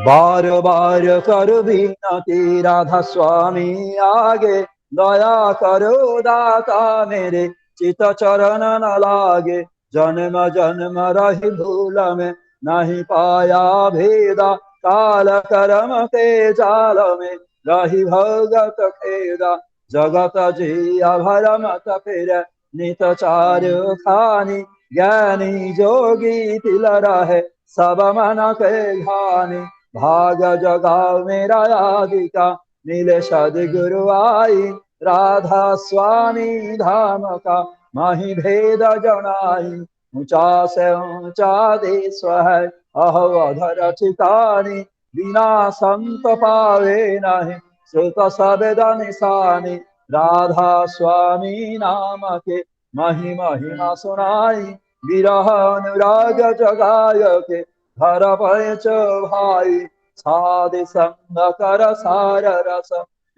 बार बार करो विनती राधा स्वामी आगे, दया करो दाता मेरे चित चरण न लागे। जन्म जन्म रही भूल में नहीं पाया भेदा, काल कर्म के जाल में रही भगत खेदा। जगत जिया भरमत फिर नित चारु खानी, ज्ञानी जोगी तिल रहे सब मन के घानी। भाग जगा मेरा राधिका नीले सदगुरु आई, राधा स्वामी धाम का मही भेद जनाई। ऊंचा से ऊंचा देश है अहो अधर ठिकानी, बिना संत पावे नहीं सुत सबद निशानी। राधा स्वामी नाम के मही महिमा सुनाई, विरह अनुराग जगाय के घर पैच भाई। साधि संग कर सार रस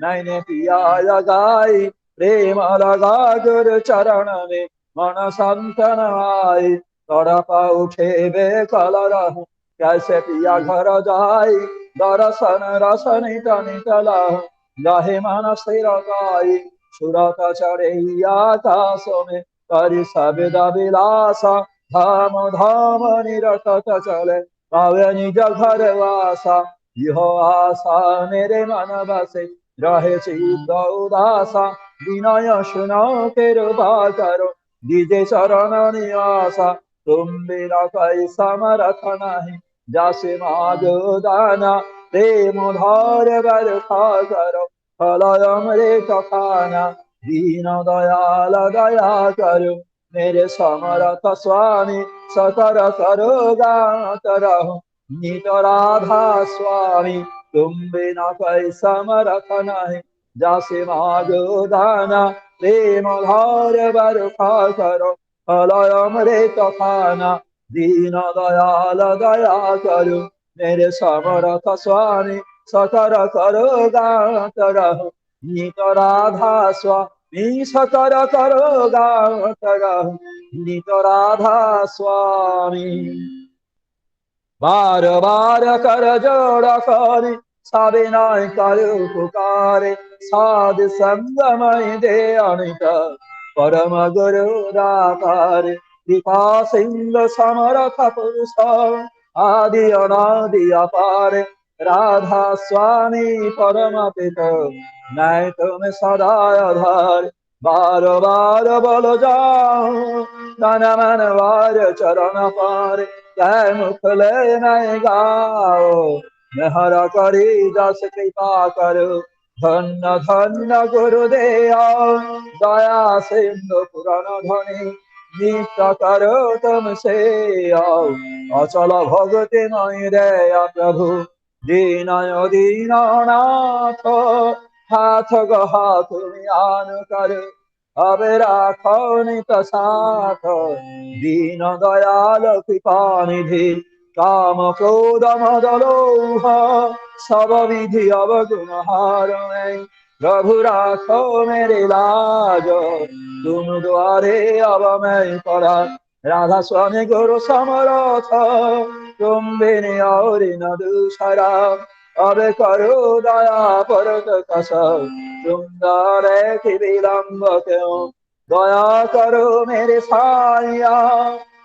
नैने पिया लगाई, प्रेम लगा गुरु चरण में मन संतन आई। तड़प उठे बेकल रहूं कैसे पिया घर जाई, दर्शन रस नित नित लहूं लहे मन स्थिर गाई। सुरत चढ़े आकाश में करि शब्द विलासा, धाम धाम निरखत चले पावे निज घर वासा। यह आशा मेरे मन बसे रहे चित्त उदासा, विनय सुनो कृपा करो दीजे शरण निवासा। तुम बिना कोई समरथ नहीं जासे माधो दाना, प्रेम धार बरखा करो फल अमृत खाना। दीन दयाल दया करो मेरे समरथ स्वामी, सतर करो गात रहो नित राधा स्वामी। तुम बिना कोई समरथ नहीं जासे माधो दाना, प्रेम धार बरखा करो फल अमृत खाना। दीन दयाल दया करो मेरे समरथ स्वामी, सतर करो गात रहो नित राधा स्वामी। सतर करो गात रहो नित राधा स्वामी। बार बार कर जोड़ करी सविनय करु पुकारे, साध संगमय दे अनित परम गुरु दातारे। कृपा सिंधु समरथ पुरुष आदि अनादि अपारे, राधा स्वामी परम पित मैं तुम सदा आधार। बार बार बोलो जाओ तन मन वार चरण पारे, जय मुखले नहीं गाओ मेहर करी दस कृपा करो। धन्य धन्य गुरुदेव दया सिंधु पुराण धनी, नित्य करो तुम से आओ अचल भगति मई दया प्रभु। दीनय दीननाथ हाथ गहा तुम आन करो, अब राखो नित साथ दीन दयाल कृपा निधि। काम क्रोध मद लोभ सब विधि अवगुण हारै, प्रभु राखो मेरे लाज तुम द्वारे अब मैं पड़ा। राधा स्वामी गुरु समरथ तुम बिन और न दूसरा, अब करो दया परत कस सुंदर की विलंब क्यों। दया करो मेरे साइया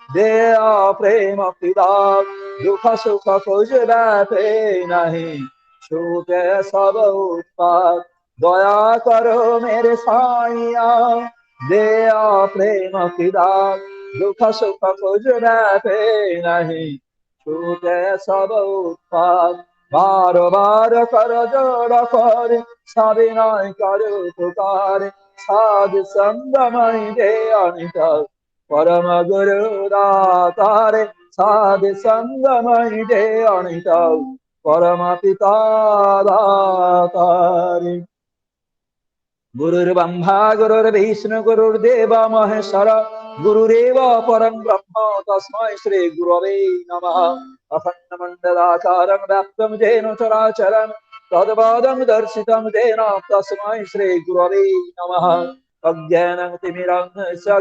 दया प्रेम पिता, दुख सुख कुछ बैठे नहीं छूटे सब उत्पात। दया करो मेरे साइया देया प्रेम किदा दुख सुख कुछ रहते नहीं छूटे सब उत्पाद बार बार कर जोड़ कर सविनय कर पुकार साध संग मई दे अनित परम गुरु दातारे साध संग मई दे अनित परम पिता दातारे गुरुर्ब्रह्मा गुरुर्विष्णु गुरुर्देव महेश्वर गुरुरेव परं ब्रह्म तस्मै श्री गुरवे नमः अखण्डमण्डलाकारं व्याप्तं येन चराचरं तद्पादं दर्शितं येन तस्मै श्री गुरवे नमः अज्ञानं तिमिरं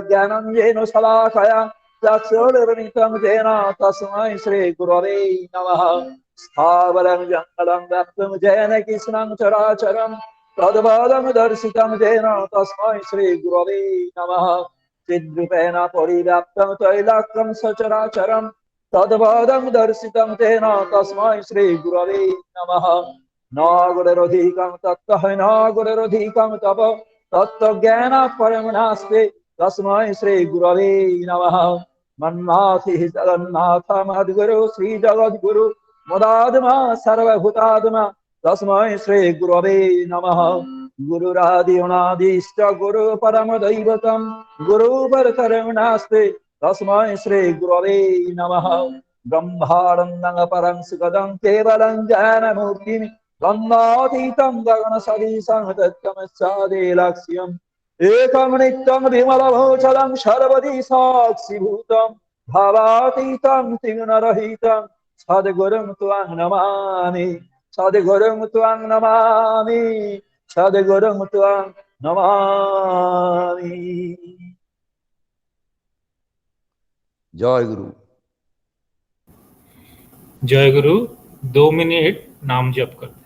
ज्ञानं येन शलाकया चक्षुर्मिलितं येन तस्मै श्री गुरवे नमः स्थावरं जङ्गलं व्याप्तं येन कृष्णं चराचरं तद्पादं दर्शितं येन तस्मै श्री गुरवे नमः चिद्रूपेण परिव्याप्तं त्रैलोक्यं सचराचरं तद्पादं दर्शितं येन तस्मै श्री गुरवे नमः न गुरुरधिकं तत्त्वः न गुरुरधिकं तप तत्त्वज्ञानः परं नास्ति तस्मै श्री गुरवे नमः मन्नाथिः जगन्नाथ मद्गुरु श्री जगद्गुरु मदात्मा सर्वभूतात्मा तस्मै श्री गुरवे नमः गुरुरादि अनादिश्च गुरु परम दैवतं गुरु परतरं नास्ति तस्मै श्री गुरवे नमः ब्रह्मानन्दं परं सुखदं केवलं ज्ञानमूर्तिं गन्धातीतं गगनसदृशं तत्त्वमस्यादि लक्ष्यम् एकं नित्यं विमलभूषणं सर्वदि साक्षिभूतं भावातीतं त्रिगुणरहितं सद्गुरुं त्वां नमामि सद्गुरुं त्वां नमामि सद्गुरुं त्वां नमामि। जय गुरु। जय गुरु। 2 मिनट नाम जप करते।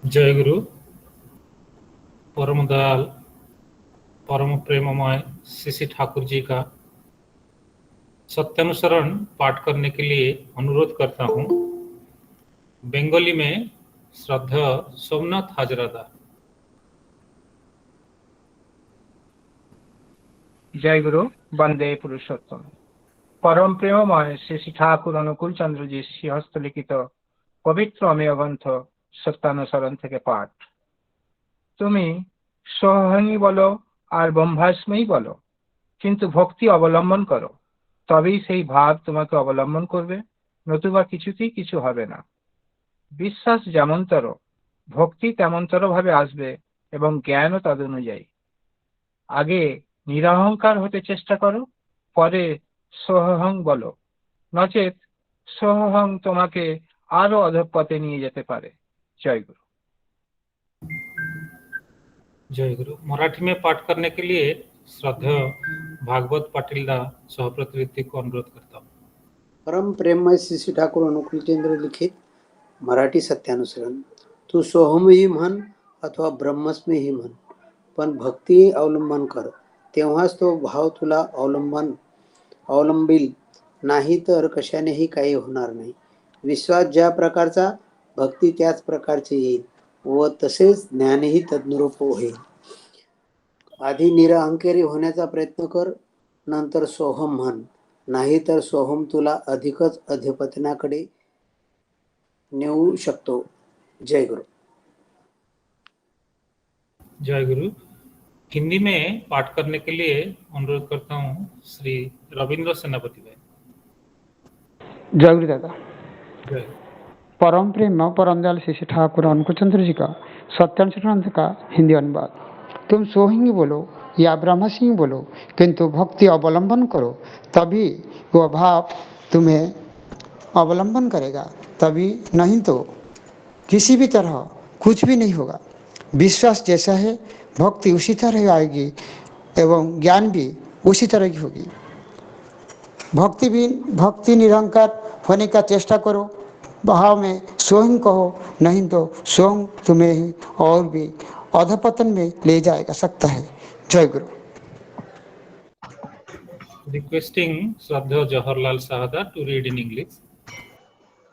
जय गुरु। परम दयाल परम प्रेममय श्री ठाकुर जी का सत्यानुसरण पाठ करने के लिए अनुरोध करता हूँ। बंगाली में श्रद्धा सोमनाथ हाजरादा। जय गुरु। वंदे पुरुषोत्तम। परम प्रेममय श्री ठाकुर अनुकूल चंद्र जी श्री हस्तलिखित पवित्र अमेय ग्रंथ सत्यानुसरण থেকে পাঠ। তুমি সহনী বলো আর ব্রহ্মাস্মই বলো, কিন্তু ভক্তি অবলম্বন করো, তবেই সেই ভাব তোমাকে অবলম্বন করবে নতুবা কিছুতেই কিছু হবে না। বিশ্বাস যেমনতর, ভক্তি তেমনতর ভাবে আসবে এবং জ্ঞানও তদ অনুযায়ী। আগে নিরহংকার হতে চেষ্টা করো, পরে সোহং বলো, নচেত সোহং তোমাকে আরো অধঃপথে নিয়ে যেতে পারে। জয় গুরু। जय गुरु। मराठी में पाठ करने के लिए श्रद्धेय भागवत पाटिल दा सहप्रतिनिधि को अनुरोध करता हूँ। परम प्रेममय श्री ठाकूर अनुकूल चंद्र लिखित मराठी सत्यानुसरण। तू सोहमही म्हण अथवा ब्रह्मस्मीही म्हण, पण भक्ती अवलंबन कर, तेव्हाच तो भाव तुला अवलंबील, नाही तर कशानेही काही होणार नाही. विश्वास ज्या प्रकारचा, भक्ती त्याच प्रकारची येईल व तसेच ज्ञानही तद्नुरूप होईल. आधी निरअहंकारी होण्याचा प्रयत्न कर, नंतर सोहम म्हण, नाही तर सोहम तुला अधिकच अधपतनाकडे नेऊ शकतो. जय गुरु. जय गुरु। हिंदी में पाठ करने के लिए अनुरोध करता हूँ श्री रविंद्र सेनापति भाई। जय गुरु दादा। जय। परम प्रेम परम दयाल श्री ठाकुर अनुकूल चंद्र जी का सत्यानुसरण का हिंदी अनुवाद। तुम सोहिंग बोलो या ब्रह्म सिंह बोलो, किंतु भक्ति अवलंबन करो, तभी वह भाव तुम्हें अवलंबन करेगा, तभी नहीं तो किसी भी तरह कुछ भी नहीं होगा। विश्वास जैसा है भक्ति उसी तरह आएगी एवं ज्ञान भी उसी तरह की होगी। भक्ति निरंकार होने का चेष्टा करो, भाव में स्वयं कहो, नहीं तो स्वयं तुम्हें ही और भी अधपतन में ले जाएगा सकता है। जय गुरु। Requesting श्रद्धेय Jawaharlal Sahada to read in English.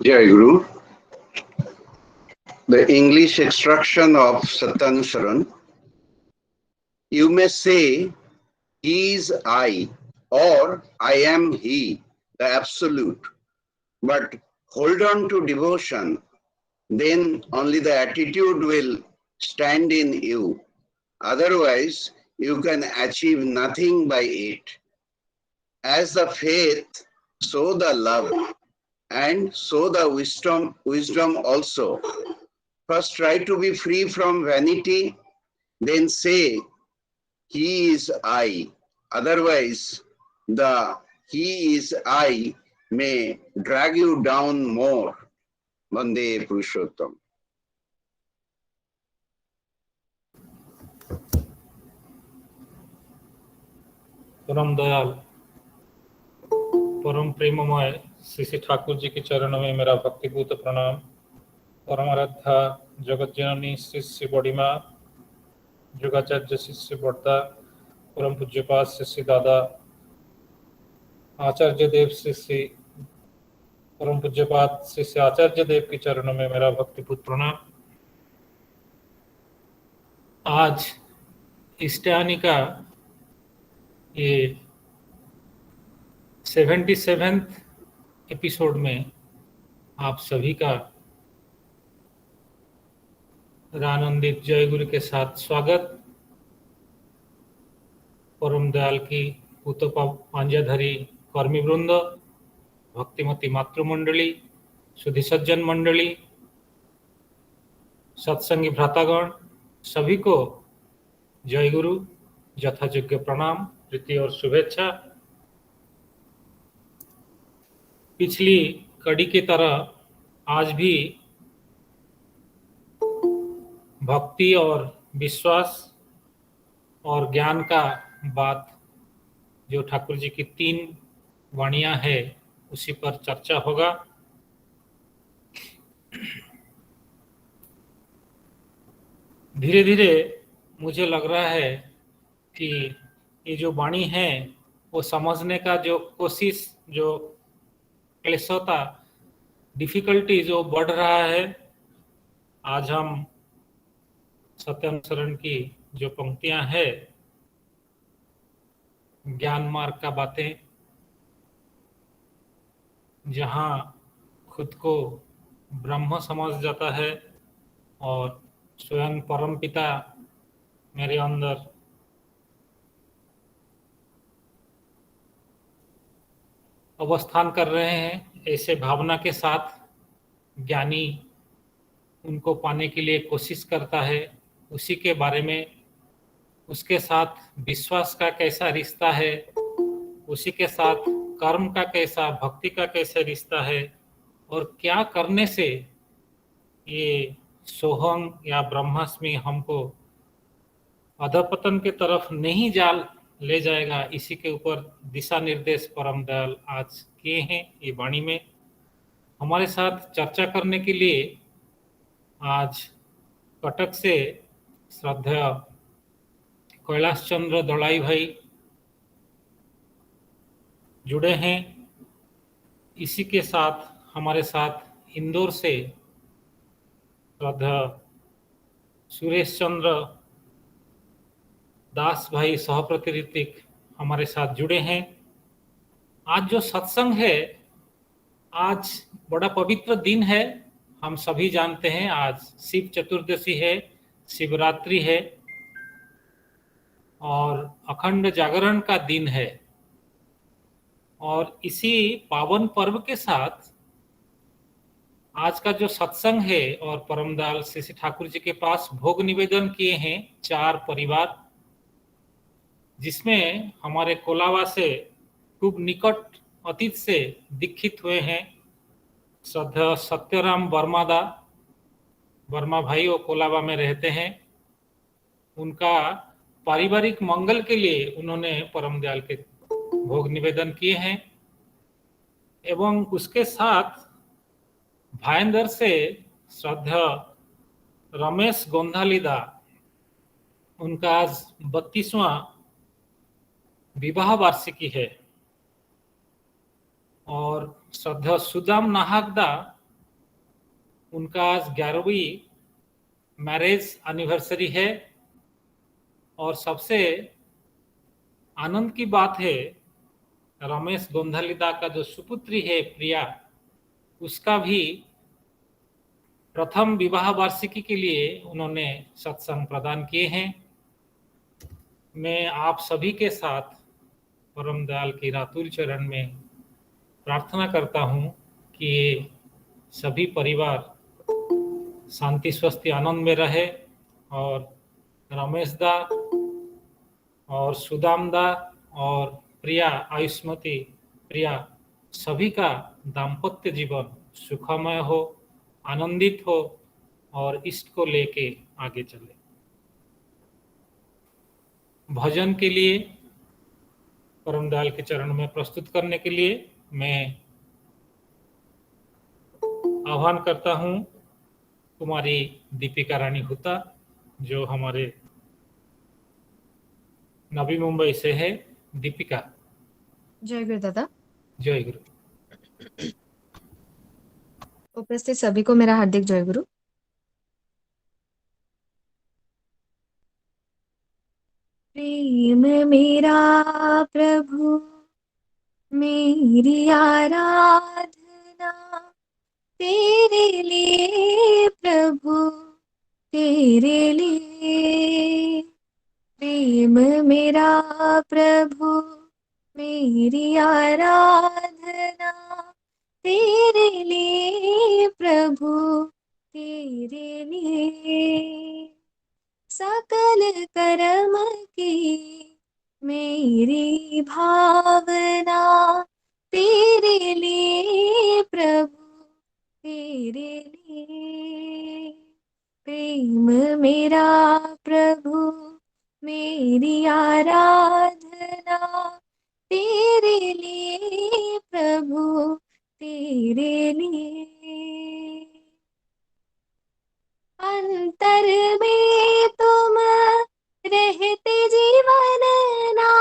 Jai Guru. The English extraction of Satyanusaran. You may say, he is I, or I am he, the absolute. But hold on to devotion, then only the attitude will stand in you. Otherwise, you can achieve nothing by it. As the faith, so the love, and so the wisdom also. First try to be free from vanity, then say, he is I. Otherwise, the he is I may drag you down more. Vande Purushottam. परम दयाल परम प्रेममय श्री श्री ठाकुर जी के चरणों में मेरा भक्तिपूत प्रणाम। परमाराध्या जगत जननी श्री श्री बड़ीमा, योगाचार्य श्री श्री बड़दा, परम पूज्यपाद श्री श्री दादा, आचार्य देव श्री श्री परम पूज्यपाद श्री श्री आचार्य देव के चरणों में मेरा भक्तिपूत प्रणाम। आज इष्टानी का ये 77th एपिसोड में आप सभी का रानंदित जय गुरु के साथ स्वागत। परम दयाल की पूत पांजाधारी कर्मी वृंद, भक्तिमती मातृमंडली, सुधी सज्जन मंडली, सत्संगी भ्रातागण, सभी को जय गुरु, यथायोग्य प्रणाम, प्रीति और शुभेच्छा। पिछली कड़ी की तरह आज भी भक्ति और विश्वास और ज्ञान का बात, जो ठाकुर जी की 3 वाणियां है, उसी पर चर्चा होगा। धीरे धीरे मुझे लग रहा है कि ये जो वाणी है वो समझने का जो कोशिश, जो क्लेशता, डिफिकल्टी जो बढ़ रहा है। आज हम सत्यानुसरण की जो पंक्तियां हैं, ज्ञान मार्ग का बातें, जहां खुद को ब्रह्म समझ जाता है और स्वयं परम पिता मेरे अंदर अवस्थान कर रहे हैं, ऐसे भावना के साथ ज्ञानी उनको पाने के लिए कोशिश करता है। उसी के बारे में, उसके साथ विश्वास का कैसा रिश्ता है, उसी के साथ कर्म का कैसा, भक्ति का कैसा रिश्ता है, और क्या करने से ये सोहम या ब्रह्मास्मि हमको अधपतन के तरफ नहीं ले जाएगा, इसी के ऊपर दिशा निर्देश परम दयाल आज किए हैं ये वाणी में। हमारे साथ चर्चा करने के लिए आज कटक से श्रद्धेय कैलाश चंद्र दलाई भाई जुड़े हैं। इसी के साथ हमारे साथ इंदौर से श्रद्धेय सुरेश चंद्र दास भाई सहप्रतिनिधिक हमारे साथ जुड़े हैं। आज जो सत्संग है, आज बड़ा पवित्र दिन है। हम सभी जानते हैं आज शिव चतुर्दशी है, शिवरात्रि है और अखंड जागरण का दिन है। और इसी पावन पर्व के साथ आज का जो सत्संग है, और परमदयाल श्री श्री ठाकुर जी के पास भोग निवेदन किए हैं 4 परिवार, जिसमें हमारे कोलाबा से खूब निकट अतीत से दीक्षित हुए हैं श्रद्धेय सत्यराम वर्मा भाई, वो कोलाबा में रहते हैं। उनका पारिवारिक मंगल के लिए उन्होंने परम दयाल के भोग निवेदन किए हैं। एवं उसके साथ भाईंदर से श्रद्धेय रमेश गोंधालीदा, उनका आज 32वां विवाह वार्षिकी है। और श्रद्धेय सुदाम नाहकदा, उनका आज 11वीं मैरिज एनिवर्सरी है। और सबसे आनंद की बात है, रमेश गोंधालीदा का जो सुपुत्री है प्रिया, उसका भी प्रथम विवाह वार्षिकी के लिए उन्होंने सत्संग प्रदान किए हैं। मैं आप सभी के साथ परम दयाल की रातुल चरण में प्रार्थना करता हूँ कि ये सभी परिवार शांति स्वस्ति आनंद में रहे, और रमेश दा और सुदाम दा और प्रिया आयुष्मती प्रिया, सभी का दाम्पत्य जीवन सुखमय हो, आनंदित हो और इष्ट को लेके आगे चले। भजन के लिए परम दयाल के चरण में प्रस्तुत करने के लिए मैं आह्वान करता हूं कुमारी दीपिका रानी हुता, जो हमारे नवी मुंबई से है। दीपिका। जय गुरु दादा। जय गुरु। उपस्थित सभी को मेरा हार्दिक जय गुरु। प्रेम मेरा प्रभु मेरी आराधना, तेरे लिए प्रभु तेरे लिए। प्रेम मेरा प्रभु मेरी आराधना, तेरे लिए प्रभु तेरे लिए। सकल कर्म की मेरी भावना, तेरे लिए प्रभु तेरे लिए। प्रेम मेरा प्रभु मेरी आराधना, तेरे लिए प्रभु तेरे लिए। अंतर में तुम रहते जीवन ना,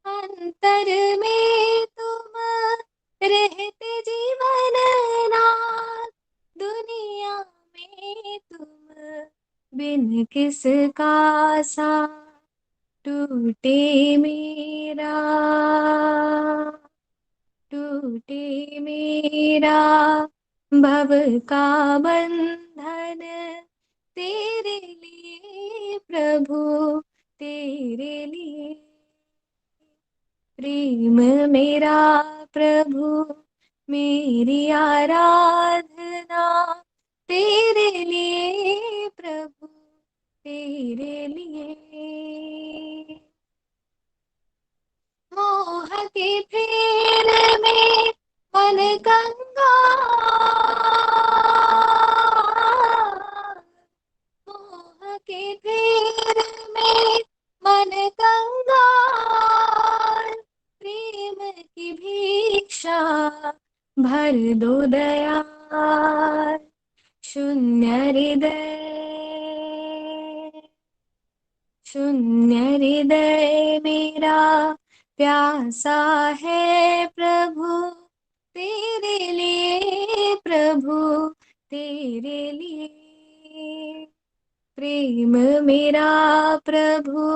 अंतर में तुम रहते जीवन ना, दुनिया में तुम बिन किसका सा टूटे मेरा, टूटे मेरा भव का बंधन, तेरे लिए प्रभु तेरे लिए। प्रेम मेरा प्रभु मेरी आराधना तेरे लिए प्रभु तेरे लिए। मोह के फेर में मन गंगा, मोह के फेर में मन गंगा, प्रेम की भिक्षा भर दो दयाल। शून्य हृदय मेरा प्यासा है प्रभु तेरे लिए प्रभु तेरे लिए। प्रेम मेरा प्रभु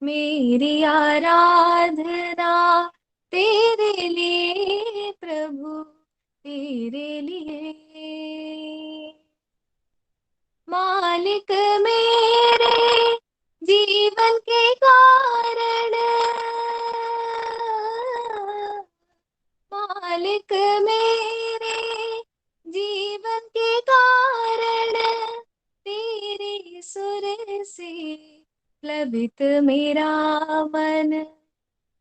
मेरी आराधना तेरे लिए प्रभु तेरे लिए। मालिक मेरे जीवन के कारण, मालिक मेरे जीवन के कारण, तेरे सुर से प्लवित मेरा मन।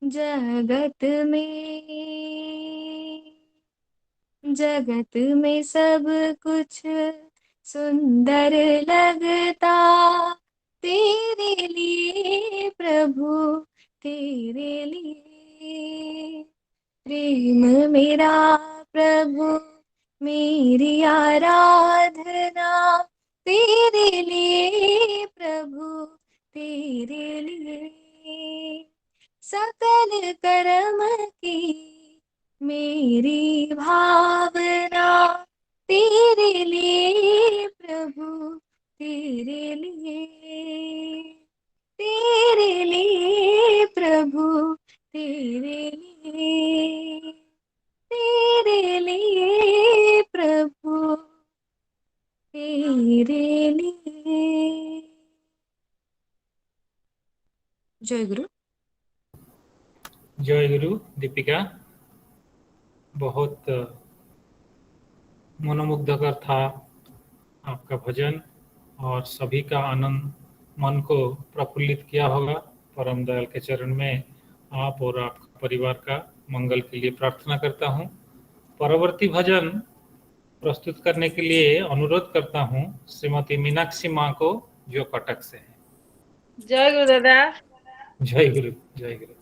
जगत में सब कुछ सुंदर लगता तेरे लिए प्रभु तेरे लिए। प्रेम मेरा प्रभु मेरी आराधना तेरे लिए प्रभु तेरे लिए। सकल कर्म की मेरी भावना तेरे लिए प्रभु तेरे लिए प्रभु तेरे लिए प्रभु तेरे लिए। जय गुरु। जय गुरु दीपिका, बहुत मनोमुग्धकर था आपका भजन और सभी का आनंद मन को प्रफुल्लित किया होगा। परम दयाल के चरण में आप और आपका परिवार का मंगल के लिए प्रार्थना करता हूँ। परवर्ती भजन प्रस्तुत करने के लिए अनुरोध करता हूँ श्रीमती मीनाक्षी माँ को, जो कटक से है। जय गुरु दादा। जय गुरु जय गुरु।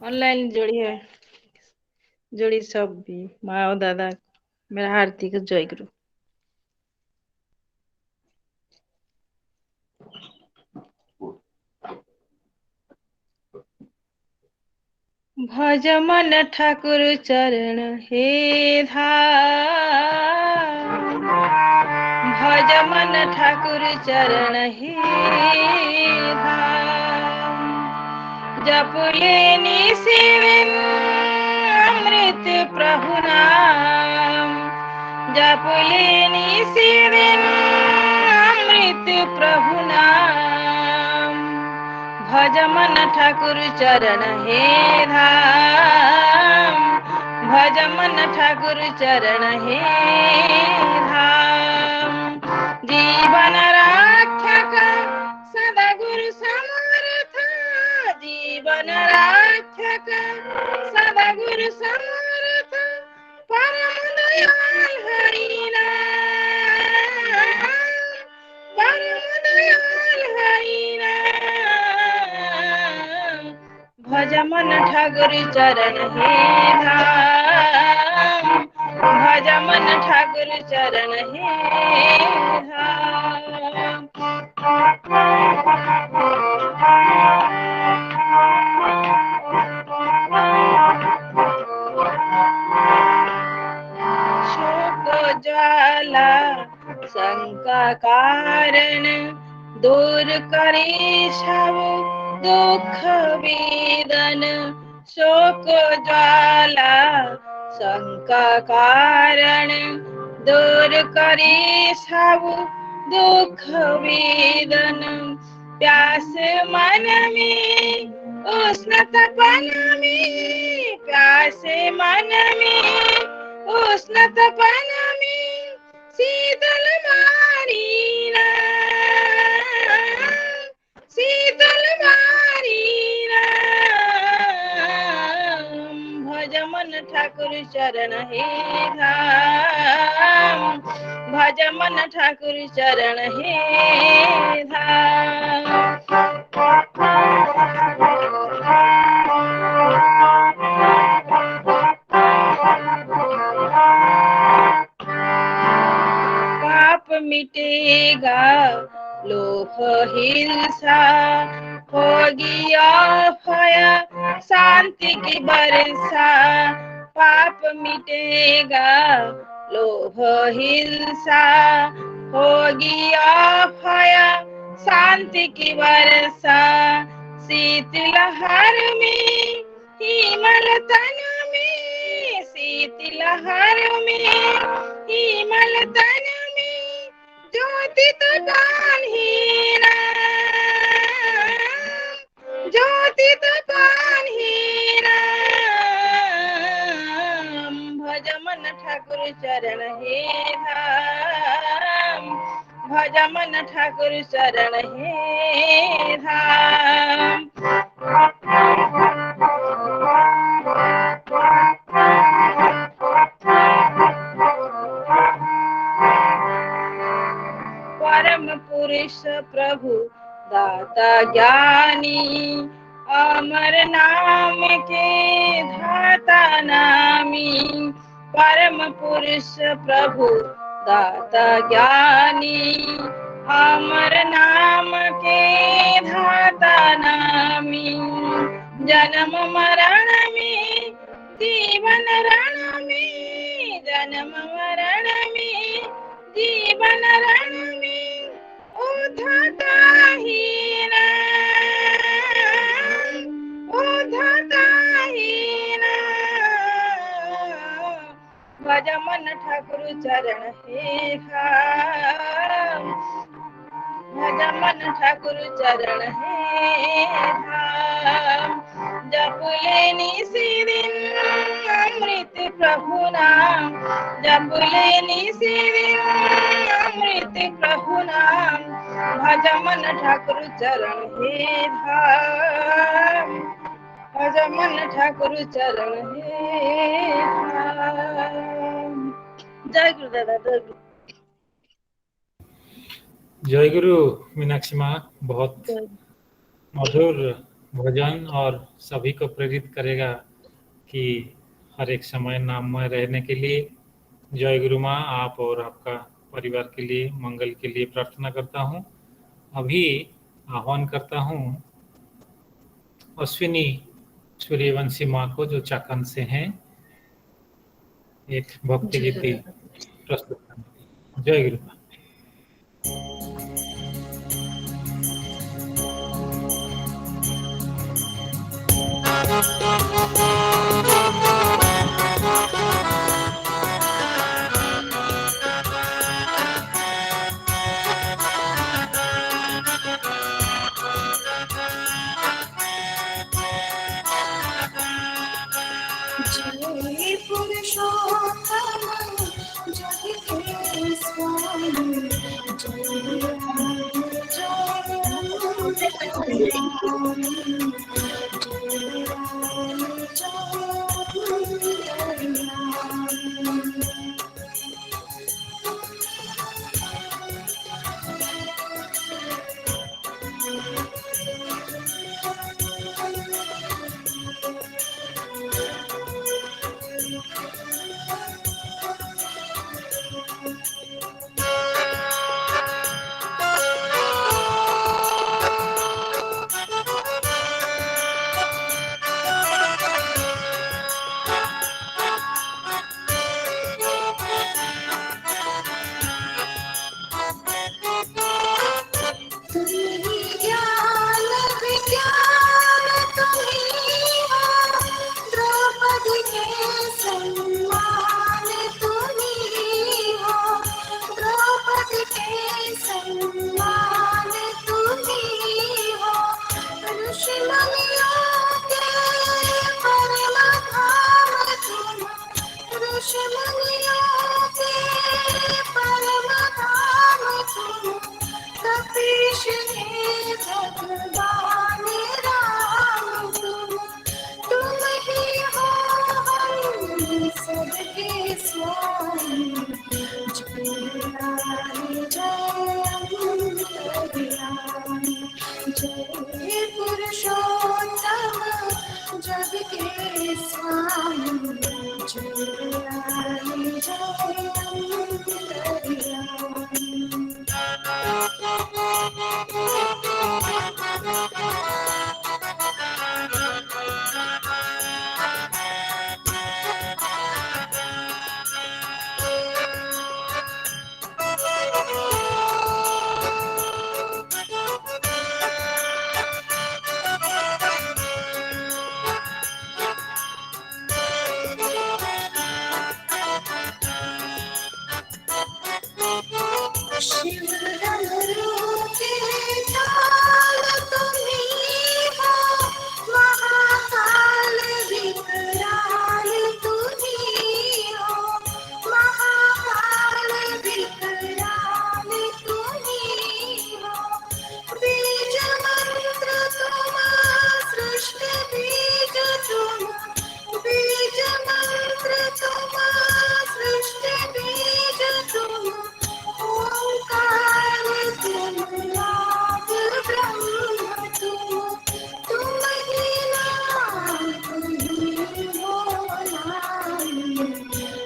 ऑनलाइन जोड़ी सब भी माँ और दादा, मेरा हार्दिक जय गुरु। भज मन ठाकुर चरण हे धाम, भज मन ठाकुर चरण हे धाम। जप लेनी सेवन अमृत प्रभु नाम, जप लेनी सेवन अमृत प्रभु नाम। भज मन ठाकुर चरण हे धाम, भज मन ठाकुर चरण हे धाम। जीवन रक्षक सदा गुरु समर्थ, जीवन रक्षक सदा गुरु समर्थ। परम दयाल हरि नाम, परम दयाल हरि नाम। भज मन ठाकुर चरण हे धाम, भज मन ठाकुर चरण हे धाम। शोक ज्वाला शंका कारण, दूर करे सब दुख वेदन। शोक ज्वाला शंका कारण, दूर करे सब दुख वेदन। प्यास मन में उष्ण तपन में, प्यास मन में उष्ण तपन में, शीतल मारीना, शीतल मारीना। भज मन ठाकुर चरण हे धाम, भज मन ठाकुर चरण हे धाम। पाप मिटेगा लोभ हिंसा, होगी अभय शांति की वर्षा। पाप मिटेगा लोभ हिंसा, होगी अभय शांति की वर्षा। शीतलहर में हिमल तन में, शीतलहर में हिमल तन में, ज्योति तो बान्हीना, ज्योति तो बान्हीना। भज मन ठाकुर चरण हे धाम, भज मन ठाकुर चरण हे धाम। परम पुरुष प्रभु दाता ज्ञानी, अमर नाम के धाता नामी। परम पुरुष प्रभु दाता ज्ञानी, अमर नाम के धाता नामी। जन्म मरण में जीवन रण में, जन्म मरण में जीवन रण में, उद्धता हीना, उद्धता हीना। भज मन ठाकुर चरण हे धाम, भज मन ठाकुर चरण हे धाम। जप लेनी सी दिन अमृत प्रभु नाम, जप लेनी सी दिन अमृत प्रभु नाम। भज मन ठाकुर चरण हे धाम, भज मन ठाकुर चरण हे धाम। जय गुरु दादा, जय गुरु। जय गुरु मीनाक्षी माँ, बहुत मधुर भजन और सभी को प्रेरित करेगा कि हर एक समय नाममय रहने के लिए। जय गुरु माँ, आप और आपका परिवार के लिए मंगल के लिए प्रार्थना करता हूँ। अभी आह्वान करता हूँ अश्विनी सूर्यवंशी माँ को, जो चाकन से हैं, एक भक्ति गीति प्रस्तुत करने। जय गुरु माँ। जय पुरुषोत्तम जय हे स्वामी, जय राम जय ऋषिमुनियों के परम धाम तुम, ऋषिमुनियों के परम धाम तुम, कपीश हे भगवान राम तुम ही हो हम सबके स्वामी। जय राम जय अंतर्यामी, जय पुरुषोत्तम जग के स्वामी। जय राम जय अंतर्यामी। शिव डमरू के ताल तुम्हीं हो, महाकाल विकराल तुम्हीं हो, महाकाल विकराल तुम्हीं हो। बीज मंत्र तुम सृष्टि बीज तुम, बीज मंत्र तुम सृष्टि बीज तुम। ओंकार तुम नाद ब्रह्म तुम ही नाम तुम ही बोलामी।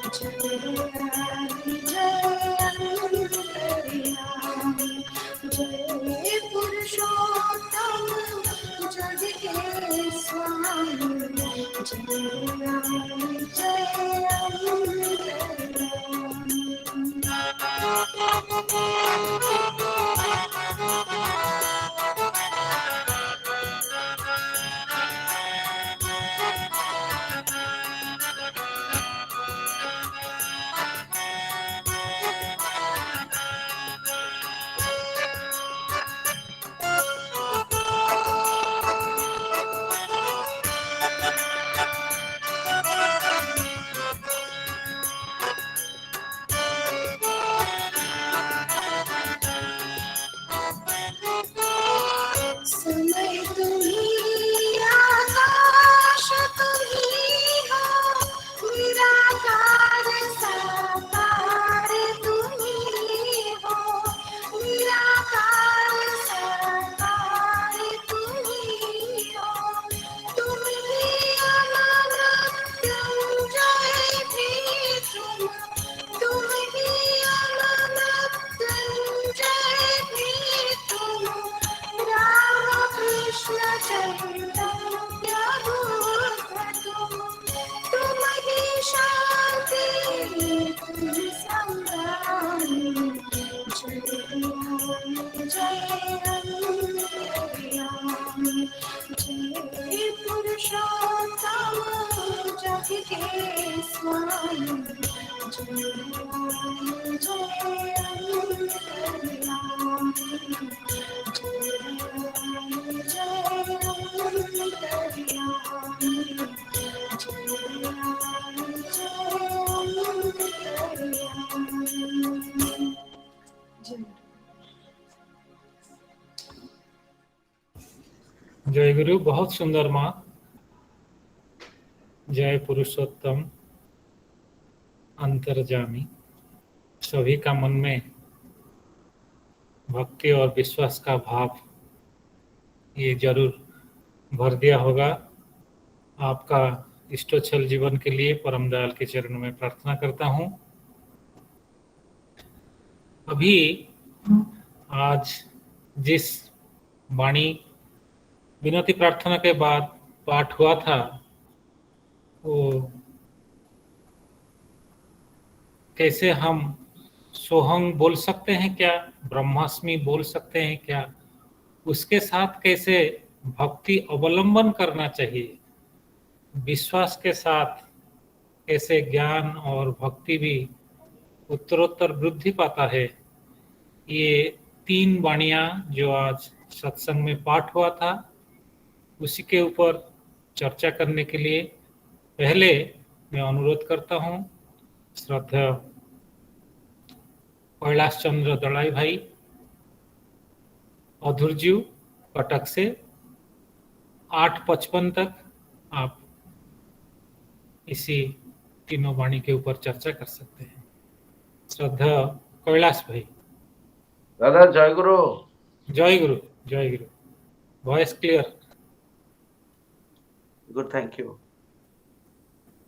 जय राम जय अंतर्यामी, जय पुरुषोत्तम जग के स्वामी। जय राम जय अंतर्यामी। समय तुम्हीं आकाश तुम्हीं हो, निराकार साकार तुम्हीं हो, निराकार साकार तुम्हीं हो। तुम ही अमर मृत्युंजय भी तुम ही अमर मृत्युंजय भी तुम। राम कृष्ण चैतन्य बुद्ध तुम ही शांति तुम संग्रामी। जय राम जय अंतर्यामी, जय पुरुषोत्तम जग के स्वामी। जय राम जय अंतर्यामी, जय गुरु। बहुत सुंदर माँ। जय पुरुषोत्तम अंतर्जामी। सभी का मन में भक्ति और विश्वास का भाव ये जरूर भर दिया होगा। आपका इष्टोच्छल जीवन के लिए परम दयाल के चरणों में प्रार्थना करता हूँ। अभी आज जिस वाणी विनती प्रार्थना के बाद पाठ हुआ था वो कैसे हम सोहंग बोल सकते हैं क्या, ब्रह्मास्मि बोल सकते हैं क्या, उसके साथ कैसे भक्ति अवलंबन करना चाहिए, विश्वास के साथ कैसे ज्ञान और भक्ति भी उत्तरोत्तर वृद्धि पाता है, ये 3 वाणियां जो आज सत्संग में पाठ हुआ था उसी के ऊपर चर्चा करने के लिए पहले मैं अनुरोध करता हूं श्रद्धेय कैलाश चंद्र दलाई भाई अधूरजीव कटक से 8:55 तक आप इसी तीनों वाणी के ऊपर चर्चा कर सकते हैं। श्रद्धेय कैलाश भाई। दादा जय गुरु। जय गुरु, जय गुरु। Voice clear? Good, thank you.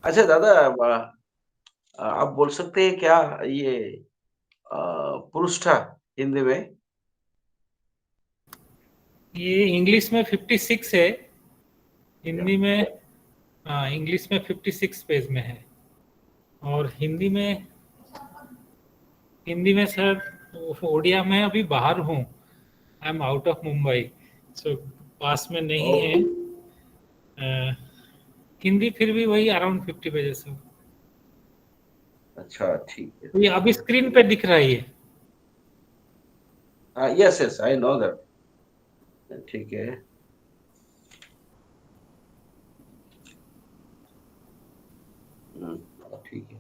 अच्छा दादा, आप बोल सकते हैं क्या ये पुरुष था हिंदी में? ये इंग्लिश में 56 है, हिंदी में इंग्लिश में 56 पेज में है, और हिंदी में सर ओडिया में अभी बाहर हूँ, I am out of Mumbai, so पास में नहीं है। हिंदी फिर भी वही अराउंड 50 पेजेस है। अच्छा ठीक है। ये अभी स्क्रीन पे दिख रहा है ये। Yes yes, I know that. ठीक है। ठीक है।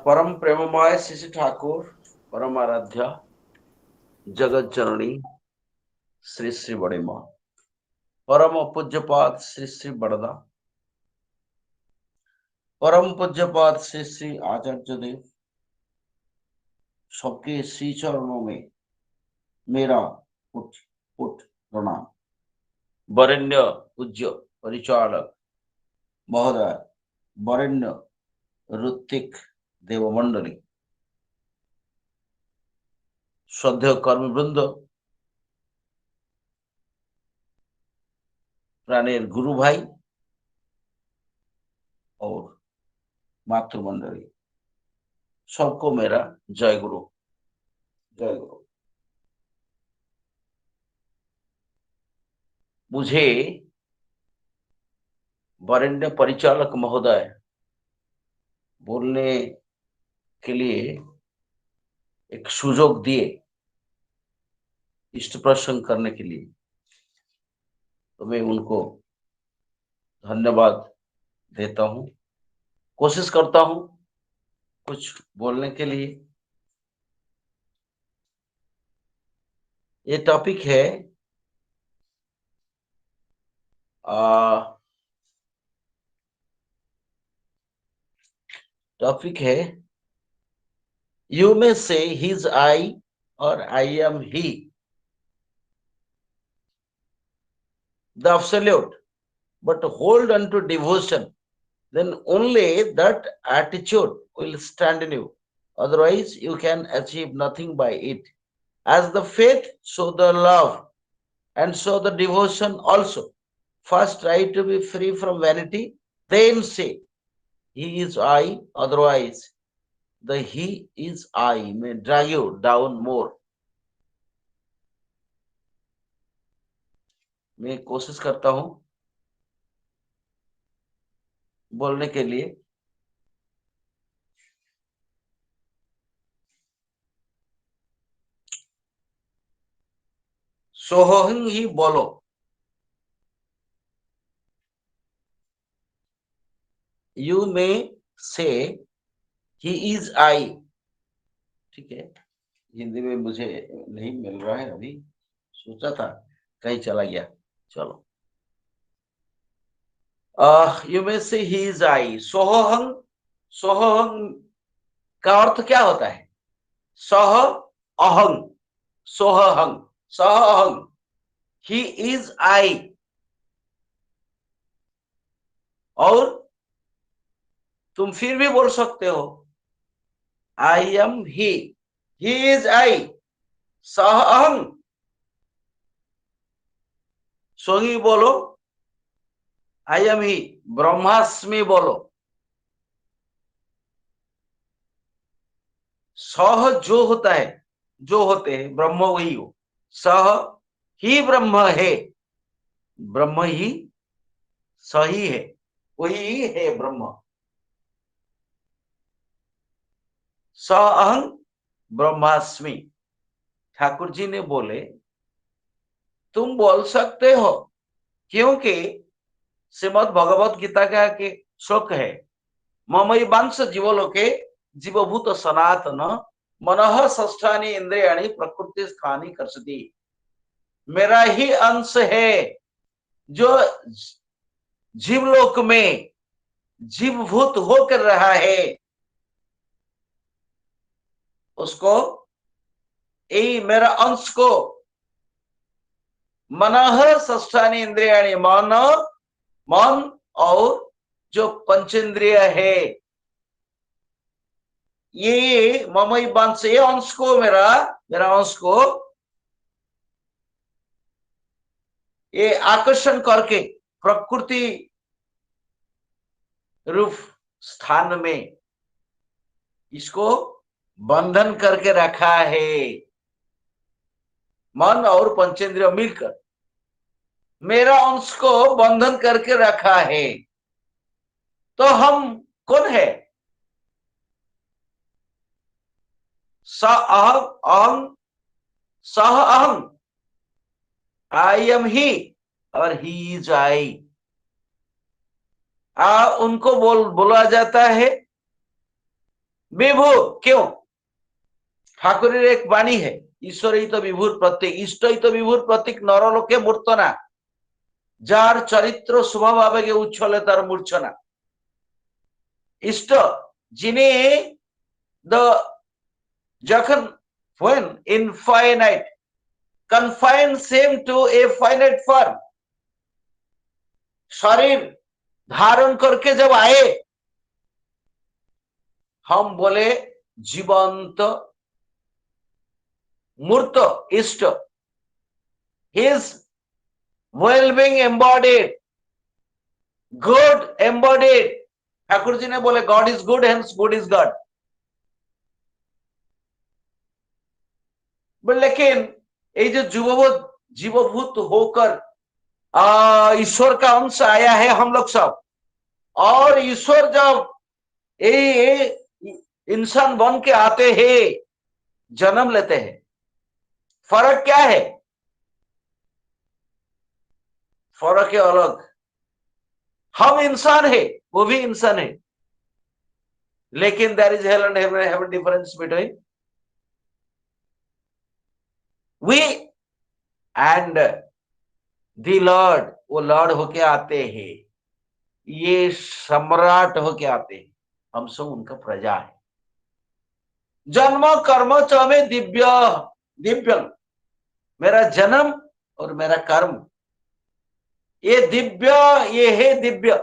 परम प्रेममय श्री ठाकुर, परम आराध्या जगत जननी श्री श्री बड़ी माँ, परम पूज्यपाद श्री श्री बड़दा, परम पूज्यपाद श्री श्री आचार्य देव, सबके श्री चरणों में मेरा पुट प्रणाम। वरेण्य पूज्य परिचालक महोदय, वरेण्य ऋत्विक देवमंडली, श्रद्धेय कर्मवृंद, प्राणेर गुरु भाई और मातृमंडली, सबको मेरा जय गुरु, जय गुरु। मुझे वरेण्य परिचालक महोदय बोलने के लिए एक सुयोग दिए, इष्ट प्रसंग करने के लिए, तो मैं उनको धन्यवाद देता हूं। कोशिश करता हूं कुछ बोलने के लिए। ये टॉपिक है यू मे से हिज आई और I am he, the absolute, but hold on to devotion, then only that attitude will stand in you. Otherwise, you can achieve nothing by it. As the faith, so the love, and so the devotion also. First, try to be free from vanity, then say, He is I, otherwise, the He is I may drag you down more. मैं कोशिश करता हूं बोलने के लिए। सोहंग ही बोलो, you may से he is I. ठीक है, हिंदी में मुझे नहीं मिल रहा है अभी, सोचा था कहीं चला गया। चलो, यू मे से ही इज आई। सोहंग, सोहंग का अर्थ क्या होता है? सह अहंग, सोहंग, सह अहंग, ही इज आई। और तुम फिर भी बोल सकते हो I am he is I, सह अहंग। सोही बोलो, आई एम ही, ब्रह्मास्मि बोलो। सह जो होता है, जो होते हैं ब्रह्म वही हो, सह ही ब्रह्म है, ब्रह्म ही सही है, वही है ब्रह्म। स अहं ब्रह्मास्मि। ठाकुर जी ने बोले तुम बोल सकते हो, क्योंकि श्रीमद् भगवत गीता का के श्लोक है, ममई वंश जीवलोके जीवभूत सनातन मनः षष्ठानि इंद्रियाणि प्रकृति स्थानी कर्षति। मेरा ही अंश है जो जीवलोक में जीवभूत होकर रहा है, उसको यही मेरा अंश को मनः षष्ठानि इंद्रियाणि, मन और जो पंचेंद्रिय है, ये ममई वंश, ये अंश को मेरा अंश को ये आकर्षण करके प्रकृति रूप स्थान में इसको बंधन करके रखा है। मन और पंचेंद्रिय मिलकर मेरा अंश को बंधन करके रखा है। तो हम कौन है? स अहम सह अहम, आई एम ही और ही इज आई। उनको बोला जाता है विभु। क्यों? ठाकुर एक वाणी है, ईश्वर ही तो विभुर प्रतीक, इष्ट ही तो विभुर प्रतीक, नरलोके मूर्तना, जार चरित्र स्वभाव आवेगे उच्छले तार मूर्छना। इष्ट जिन्हें जखन when infinite confines him to a finite form, शरीर धारण करके जब आए, हम बोले जीवंत मूर्त इष्ट, his well-being embodied, good embodied। Thakur ji ने बोले God is good, hence good is God। लेकिन ये जो जीवभूत होकर ईश्वर का अंश आया है हम लोग सब, और ईश्वर जब ये इंसान बन के आते हैं, जन्म लेते हैं, फर्क क्या है? फर्क है अलग। हम इंसान है, वो भी इंसान है, लेकिन there is hell and heaven have a difference between we and the lord. वो लॉर्ड होके आते हैं, ये सम्राट होके आते हैं, हम सब उनका प्रजा है। जन्म कर्म च में दिव्य, मेरा जन्म और मेरा कर्म ये दिव्य, ये है दिव्य।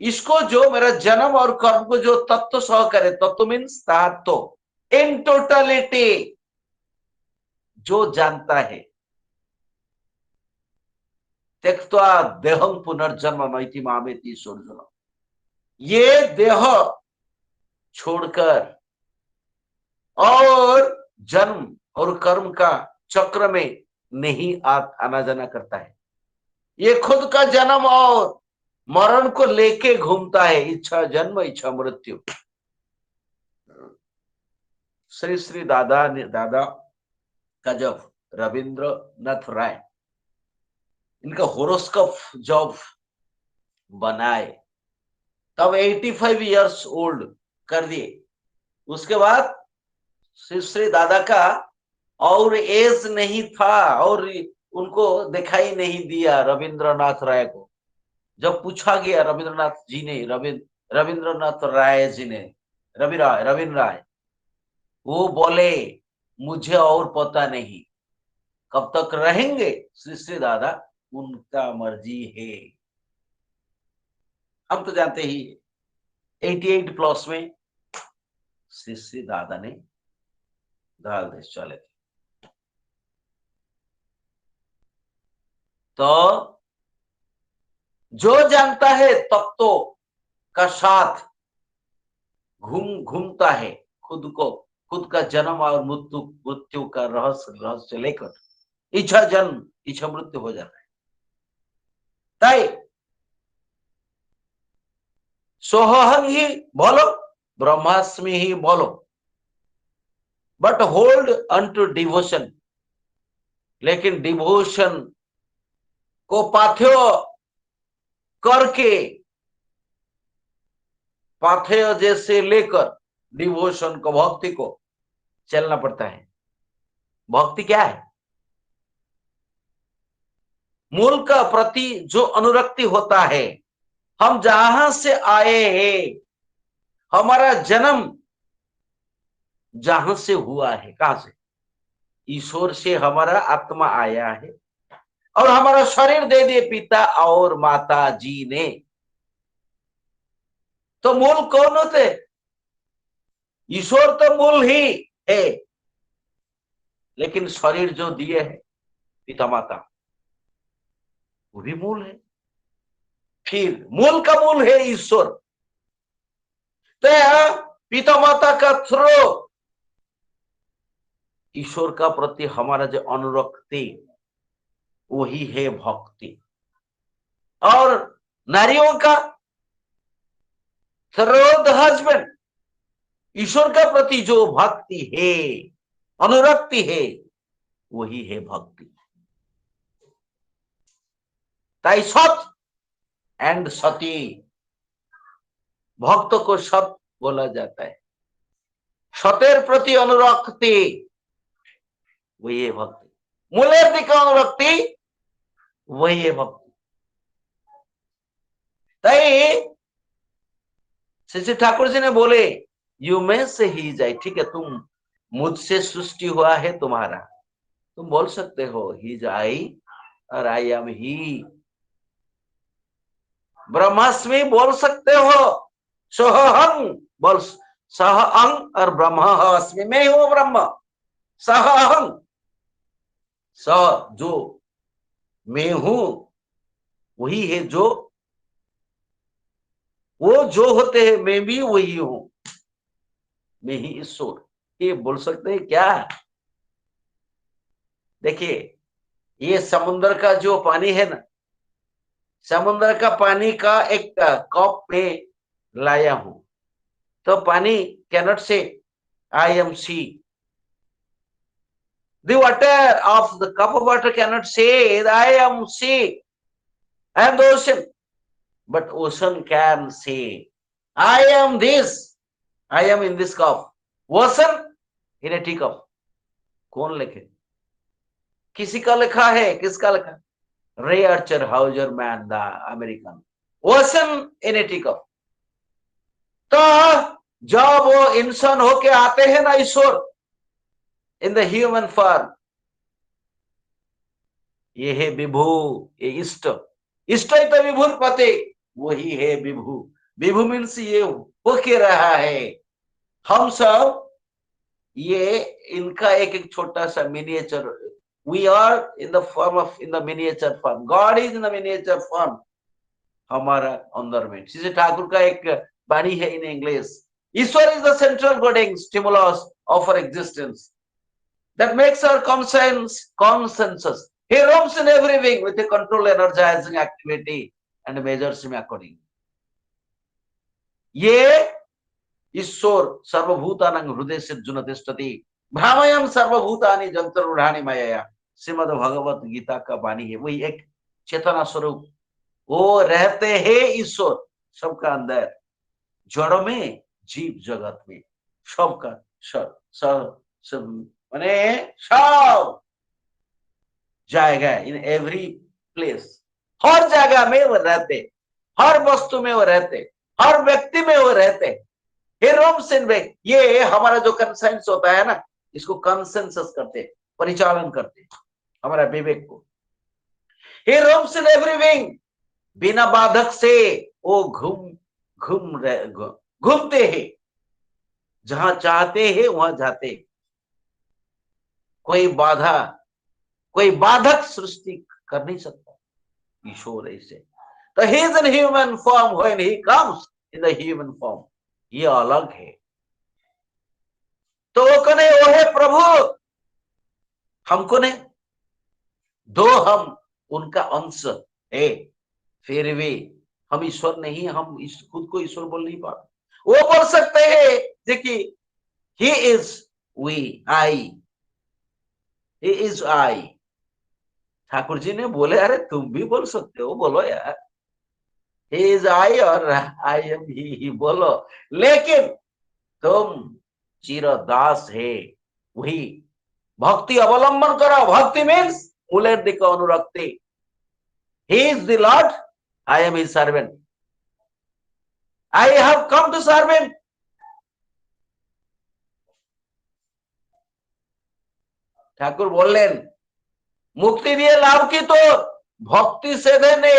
इसको जो मेरा जन्म और कर्म को जो तत्व सह करे, तत्व मीन्स तत्व इन टोटलिटी, जो जानता है, त्यक्त्वा देहं पुनर्जन्म नैति मामेति सोर्जुन, ये देह छोड़कर और जन्म और कर्म का चक्र में नहीं आना जाना करता है। ये खुद का जन्म और मरण को लेके घूमता है, इच्छा जन्म इच्छा मृत्यु। श्री दादा का जब रविंद्रनाथ राय इनका होरोस्कोप जब बनाए, तब 85 इयर्स ओल्ड कर दिए। उसके बाद श्री दादा का और एज नहीं था, और उनको दिखाई नहीं दिया रविंद्रनाथ राय को। जब पूछा गया रविंद्रनाथ जी ने, रविंद्रनाथ राय जी ने, रविंद्र राय, वो बोले मुझे और पता नहीं कब तक रहेंगे श्री दादा, उनका मर्जी है। हम तो जानते ही 88 प्लस में श्री दादा ने दाल देश चले थे। तो जो जानता है तत्व का साथ घूमता है, खुद का जन्म और मृत्यु का रहस्य लेकर इच्छा जन्म इच्छा मृत्यु हो जाता है। ताई सोहम ही बोलो, ब्रह्मास्मि ही बोलो, बट होल्ड अनटू डिवोशन। लेकिन डिवोशन को पाथेय करके, पाथेय जैसे लेकर डिवोशन को, भक्ति को चलना पड़ता है। भक्ति क्या है? मूल का प्रति जो अनुरक्ति होता है। हम जहां से आए हैं, हमारा जन्म जहां से हुआ है, कहां से? ईश्वर से हमारा आत्मा आया है और हमारा शरीर दे दिए पिता और माता जी ने। तो मूल कौन होते? ईश्वर तो मूल ही है, लेकिन शरीर जो दिए है पिता माता, वो भी मूल है। फिर मूल का मूल है ईश्वर। तो पिता माता का थ्रू ईश्वर का प्रति हमारा जो अनुरक्ति, वही है भक्ति। और नारियों का थ्रू द हस्बैंड, ईश्वर का प्रति जो भक्ति है, अनुरक्ति है, वही है भक्ति। ताई सत एंड सती, भक्त को सत बोला जाता है। सतेर प्रति अनुरक्ति, वही है भक्ति। मूलेर दिखे अनुरक्ति, वही है भक्ति। ताई श्री ठाकुर जी ने बोले, यू में से ही जाए, ठीक है, तुम मुझसे सृष्टि हुआ है तुम्हारा, तुम बोल सकते हो ही जाई और आई एम ही। ब्रह्मास्मि बोल सकते हो, सोहं बोल, सह अहं और ब्रह्म अस्मि, मैं हूं ब्रह्म। सह अहं, स जो मैं हूं, वही है जो, वो जो होते हैं, मैं भी वही हूं, मैं ही ईश्वर। ये बोल सकते हैं क्या? देखिए, ये समुद्र का जो पानी है ना, समुद्र का पानी का एक कप में लाया हूं, तो पानी cannot say I am sea. The water of the cup of water cannot say I am sea, I am the ocean. But ocean can say I am this, I am in this cup. Ocean in a teacup. कौन लिखे? किसी का लिखा है? किसका लिखा? Ray Archer Hauser man the American. Ocean in a teacup. तो जब वो इंसान होके आते हैं ना ईश्वर, इन द ह्यूमन फॉर्म, ये है विभु, ये इष्ट। इष्ट ही तो विभुर पते, वही है विभु। विभु मीन्स ये होके रहा है। हम सब ये इनका एक एक छोटा सा miniature. We are in the form of, in the miniature form. God is in the miniature form हमारा अंदर में। श्री ठाकुर का एक वाणी है इन इंग्लिश, ईश्वर is the central goading stimulus of our existence that makes our consensus. He roams in every wing with a control energizing activity and measures him accordingly. ये ईश्वर सर्वभूतानां हृदय से जुन तिष्ठति भ्रामयम सर्वभूतानि जंतरूढ़ानि माया, श्रीमद् भगवत गीता का वाणी है। वही एक चेतना स्वरूप, वो रहते हैं ईश्वर सबका अंदर, जड़ में, जीव जगत में, सबका सब माने सब जाएगा, इन एवरी प्लेस, हर जगह में वो रहते, हर वस्तु में वो रहते, हर व्यक्ति में वो रहते। हे रोम्स इन वे, ये हमारा जो कंसेंस होता है ना, इसको कंसेंसस करते, परिचालन करते हमारा विवेक को। हे रोम्स इन एवरी विंग, बिना बाधक से वो घूमते हैं, जहां चाहते हैं वहां जाते, कोई बाधक सृष्टि कर नहीं सकता ईश्वर ऐसे। तो he is in human form, when he comes in the human form, ये अलग है। तो वो कने वो है प्रभु, हमको ने दो, हम उनका अंश है, फिर भी हम ईश्वर नहीं, हम खुद को ईश्वर बोल नहीं पाते। वो बोल सकते हैं देखिए, he is we, I, he is I, Thakur ji ने बोले अरे तुम भी बोल सकते हो, बोलो यार, ही इज आई और आई एम ही बोलो, लेकिन तुम चिरदास है, वही भक्ति अवलंबन करो। भक्ति मीन्स मूलेर दिके अनुरक्ति। He is the lord, I am his servant, I have come to serve him. Thakur বললেন মুক্তি দিয়ে লাভ কি তোর? ভক্তি সেধে নে,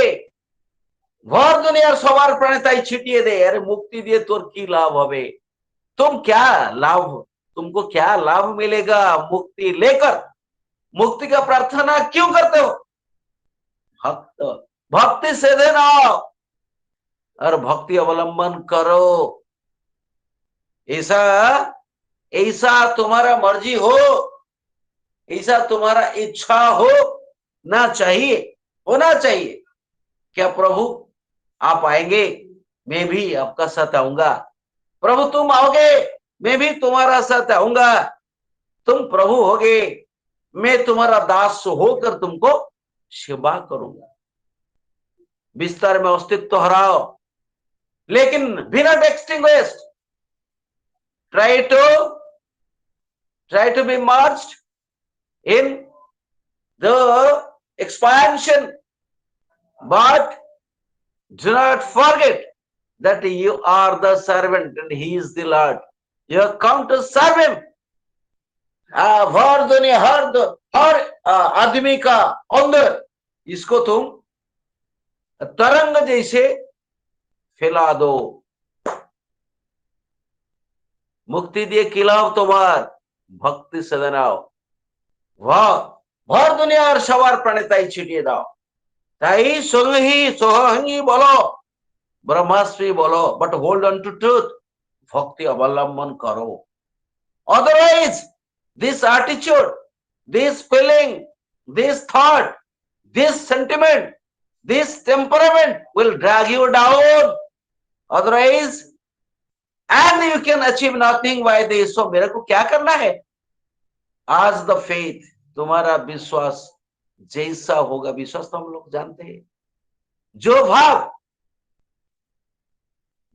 ভর দুনিয়ার সবার প্রাণে তাই ছিটিয়ে দে। अरे मुक्ति दिए तोर की लाभ হবে? तुम क्या लाभ, तुमको क्या लाभ मिलेगा मुक्ति लेकर? मुक्ति का प्रार्थना क्यों करते हो? भक्त भक्ति सेधे नाओ और भक्ति अवलंबन करो। ऐसा ऐसा तुम्हारा मर्जी हो, ऐसा तुम्हारा इच्छा हो ना चाहिए, होना चाहिए। क्या प्रभु आप आएंगे, मैं भी आपका साथ आऊंगा। प्रभु तुम आओगे, मैं भी तुम्हारा साथ आऊंगा। तुम प्रभु होगे, मैं तुम्हारा दास होकर तुमको सेवा करूंगा। विस्तार में अस्तित्व हराओ, लेकिन बिना extinguished, try to be merged in the expansion, but do not forget that you are the servant and he is the Lord. You have come to serve him. हर दुनिया हर आदमी का अंदर इसको तुम तरंग जैसे फैला दो। मुक्ति दिए खिलाफ तुम्हार भक्ति सदनाओ, ভর দুনিয়ার সবার প্রাণে তাই ছিটিয়ে দাও। তাই সোহঙ্গি বলো, ব্রহ্মাস্ত্রী বলো, but hold on to truth, ভক্তি অবলম্বন করো। Otherwise this attitude, this feeling, this thought, this sentiment, this temperament will drag you down. Otherwise, and you can achieve nothing by this. So मेरे को क्या करना है? आज द फेथ, तुम्हारा विश्वास जैसा होगा, विश्वास तो हम लोग जानते हैं, जो भाव,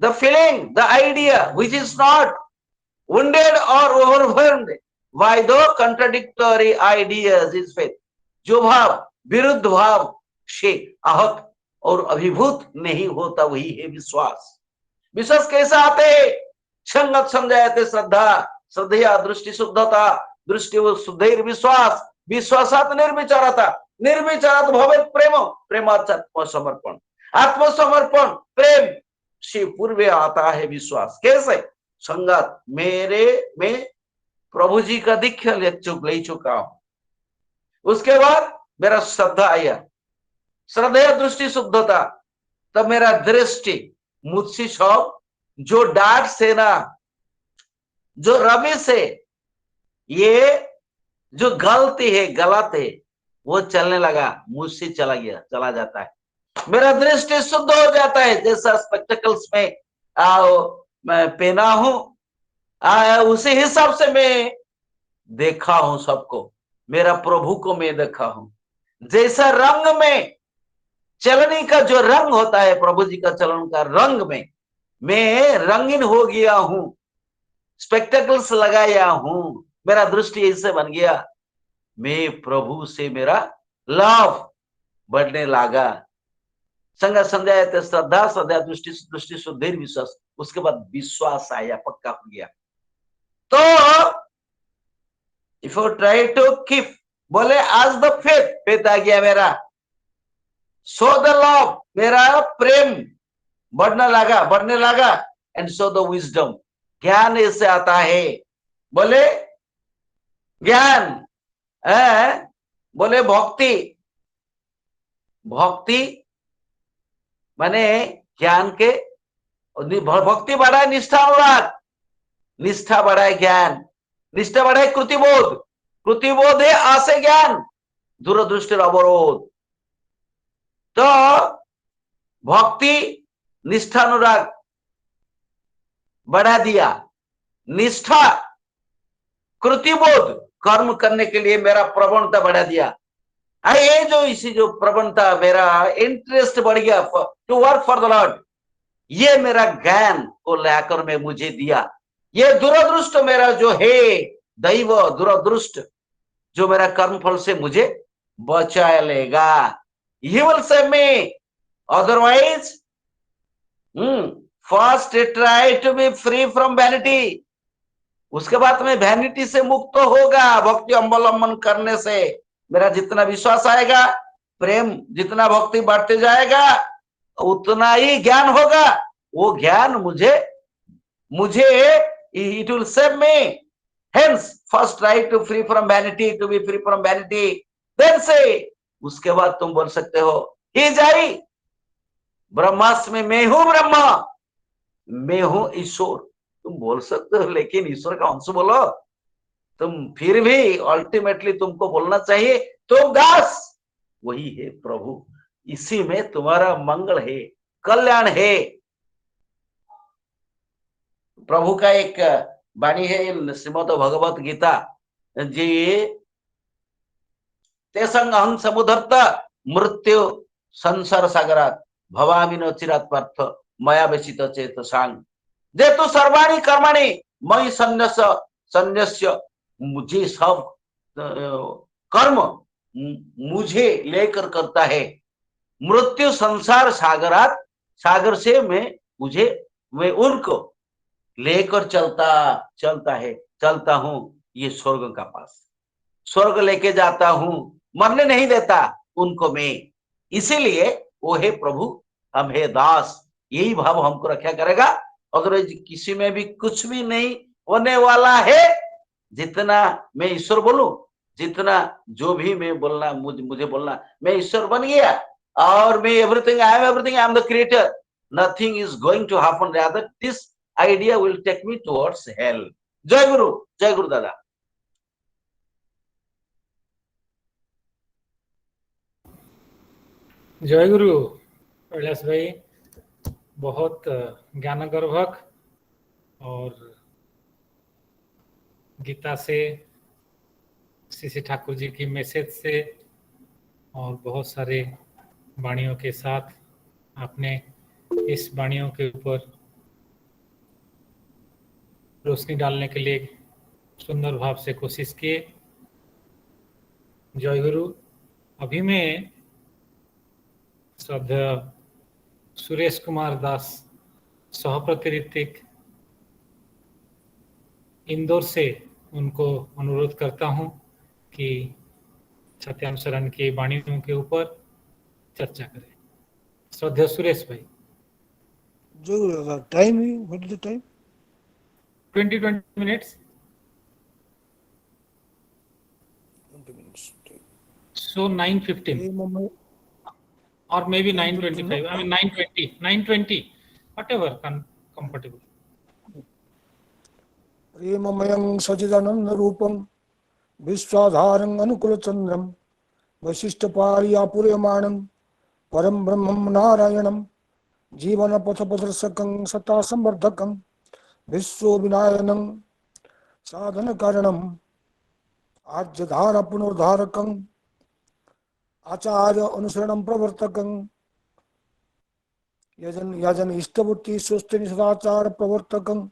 the feeling, the idea which is not wounded or overwhelmed by the contradictory ideas is faith. जो भाव विरुद्ध भाव से आहत और अभिभूत नहीं होता, वही है विश्वास। विश्वास कैसा आते है? संगत समझाते श्रद्धा, श्रद्धया दृष्टि शुद्धता, दृष्टि शुद्धैर विश्वास, विश्वासात निर्विचारता, निर्विचारात भवेत् प्रेम, प्रेमात आत्मसमर्पण, आत्मसमर्पण प्रेम से पूर्व आता है विश्वास। कैसे? संगत मैं प्रभु जी का दीक्षा ले चुका हूं, उसके बाद मेरा श्रद्धा आया, श्रद्धेय दृष्टि शुद्धता, तब मेरा दृष्टि मुझसे सब जो डांट से ना, जो रवि से ये जो गलती है, गलत है, वो चलने लगा, मुझसे चला जाता है। मेरा दृष्टि शुद्ध हो जाता है। जैसा स्पेक्टिकल्स में मैं पहना हूं, उसी हिसाब से मैं देखा हूं सबको, मेरा प्रभु को मैं देखा हूं। जैसा रंग में चलने का जो रंग होता है, प्रभु जी का चलन का रंग में मैं रंगीन हो गया हूं, स्पेक्टिकल्स लगाया हूं, मेरा दृष्टि ऐसे बन गया, मैं प्रभु से मेरा लव बढ़ने लगा। संगत समझाया तो श्रद्धा, श्रद्धा दृष्टि शुद्धि विश्वास, उसके बाद विश्वास आया, पक्का हो गया। तो if you try to keep, बोले आज द फेथ आ गया मेरा, सो द लव, मेरा प्रेम बढ़ने लगा, एंड सो द विजडम, ज्ञान इससे आता है। बोले ज्ञान, बोले भक्ति माने ज्ञान के, भक्ति बढ़ाए निष्ठा अनुराग, निष्ठा बढ़ाए ज्ञान, निष्ठा बढ़ाए कृतिबोध, कृतिबोध है आसे ज्ञान, दूरदृष्टि अवरोध। तो भक्ति निष्ठा अनुराग बढ़ा दिया, निष्ठा कृतिबोध कर्म करने के लिए मेरा प्रवणता बढ़ा दिया, ये जो इसी जो प्रबंधता मेरा इंटरेस्ट बढ़ गया to work for the lord, ये मेरा ज्ञान को लेकर में मुझे दिया। ये दुरदृष्ट मेरा जो है दैव दुरदृष्ट जो मेरा कर्म फल से मुझे बचा लेगा। He will save me. Otherwise, first try to be free from vanity. उसके बाद में वैनिटी से मुक्त होगा भक्ति अवलंबन करने से। मेरा जितना विश्वास आएगा, प्रेम जितना भक्ति बढ़ते जाएगा, उतना ही ज्ञान होगा। वो ज्ञान मुझे it will save me. Hence, first try to free from vanity, to be free from vanity. Then say, उसके बाद तुम बोल सकते हो ही जाई ब्रह्मास्मि मैं हूं ब्रह्मा, मैं हूं ईश्वर। तुम बोल सकते हो, लेकिन ईश्वर का अंश बोलो। तुम फिर भी अल्टीमेटली तुमको बोलना चाहिए तुम दास वही है प्रभु, इसी में तुम्हारा मंगल है, कल्याण है। प्रभु का एक वाणी है श्रीमद् भगवत गीता जी, तेसंग अहं समुद्धर्त मृत्यु संसार सागरात भवामि न चिरात् पार्थ मया व्यसित चेतसांग। जेतु सर्वाणि कर्माणि मयि सन्न्यस्य, मुझे सब कर्म मुझे लेकर करता है। मृत्यु संसार सागरात, सागर से मैं उनको लेकर चलता हूं ये स्वर्ग का पास, स्वर्ग लेके जाता हूं, मरने नहीं देता उनको मैं। इसीलिए वो है प्रभु, हम है दास, यही भाव हमको रखा करेगा। अदरवाइज किसी में भी कुछ भी नहीं होने वाला है। जितना मैं ईश्वर बोलूं, जितना जो भी मैं बोलना मुझे बोलना मैं ईश्वर बन गया और मैं everything, I am the creator, nothing is going to happen, rather this idea will take me towards hell. जय गुरु दादा। जय गुरु कैलाश भाई, बहुत ज्ञानगर्भक और गीता से, श्री ठाकुर जी की मैसेज से और बहुत सारे वाणियों के साथ आपने इस वाणियों के ऊपर रोशनी डालने के लिए सुंदर भाव से कोशिश किए। जय गुरु। अभी मैं श्रद्धेय सुरेश कुमार दास सहप्रतिनिधिक इंदौर से उनको अनुरोध करता हूं कि सत्यम शरण की वाणियों के ऊपर चर्चा करें। श्रद्धेय सुरेश भाई। जो time, what is the time? 20 minutes. 20 minutes. So 9:15 or maybe 9:25. I mean 9:20, whatever comfortable. प्रेममयं सच्चिदानंद रूपं विश्वाधारं अनुकूल चंद्रं वैशिष्टपार्यापुर्यमाणं परम ब्रह्मं नारायणं जीवन पथ प्रदर्शकं सता संवर्धकं विश्व विनायनं साधन कारणं आज्यधार पुनरुद्धारकं आचार्य अनुसरणं प्रवर्तकं यजन इष्टवृत्ति सुस्थिर सदाचार प्रवर्तकं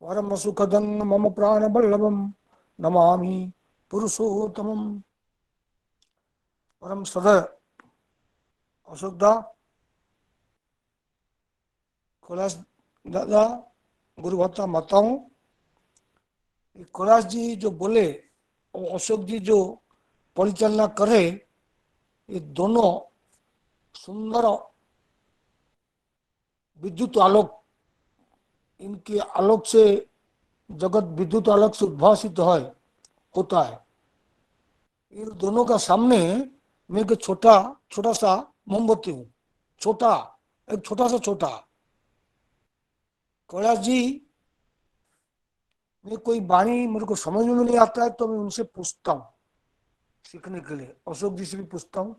परम सुखदं मम प्राण बल्लभं नमामि पुरुषोत्तमं। परम सदा अशोकदा कैलाश दादा, गुरु भक्ता माताओं, कैलाश जी जो बोले और अशोक जी जो परिचालना करे, ये दोनों सुंदर विद्युत आलोक, इनके आलोक से जगत विद्युत आलोक से उद्भासित होता है। इन दोनों का सामने मैं एक छोटा सा मोमबत्ती हूँ, एक छोटा सा। कैलाश जी, मैं कोई वाणी मेरे को समझ में नहीं आता है तो मैं उनसे पूछता हूँ सीखने के लिए। अशोक जी से भी पूछता हूँ,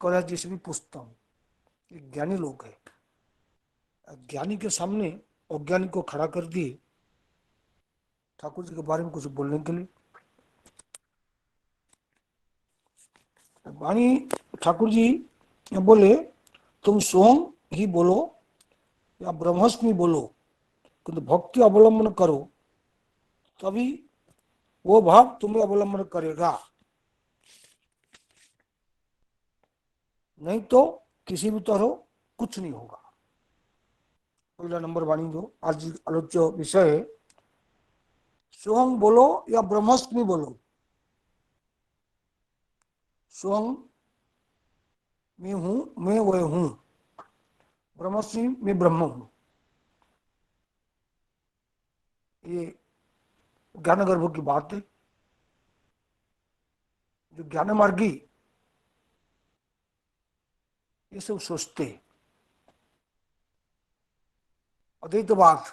कैलाश जी से भी पूछता हूँ। ये ज्ञानी लोग है, ज्ञानी के सामने अज्ञानी को खड़ा कर दिए ठाकुर जी के बारे में कुछ बोलने के लिए। वाणी ठाकुर जी बोले तुम सोम ही बोलो या ब्रह्मस्मि बोलो, किंतु भक्ति अवलंबन करो तभी वो भाव तुम्हें अवलंबन करेगा, नहीं तो किसी भी तरह कुछ नहीं होगा। पहला नंबर वाणी जो आज आलोच्य विषय है, सोहम बोलो या ब्रह्मस्मि बोलो। सोहम मैं हूं, मैं वह हूं। ब्रह्मस्मि मैं ब्रह्म हूं। ये ज्ञान गर्भ की बात है। जो ज्ञान मार्गी ये सब सोचते अद्वैतवाद,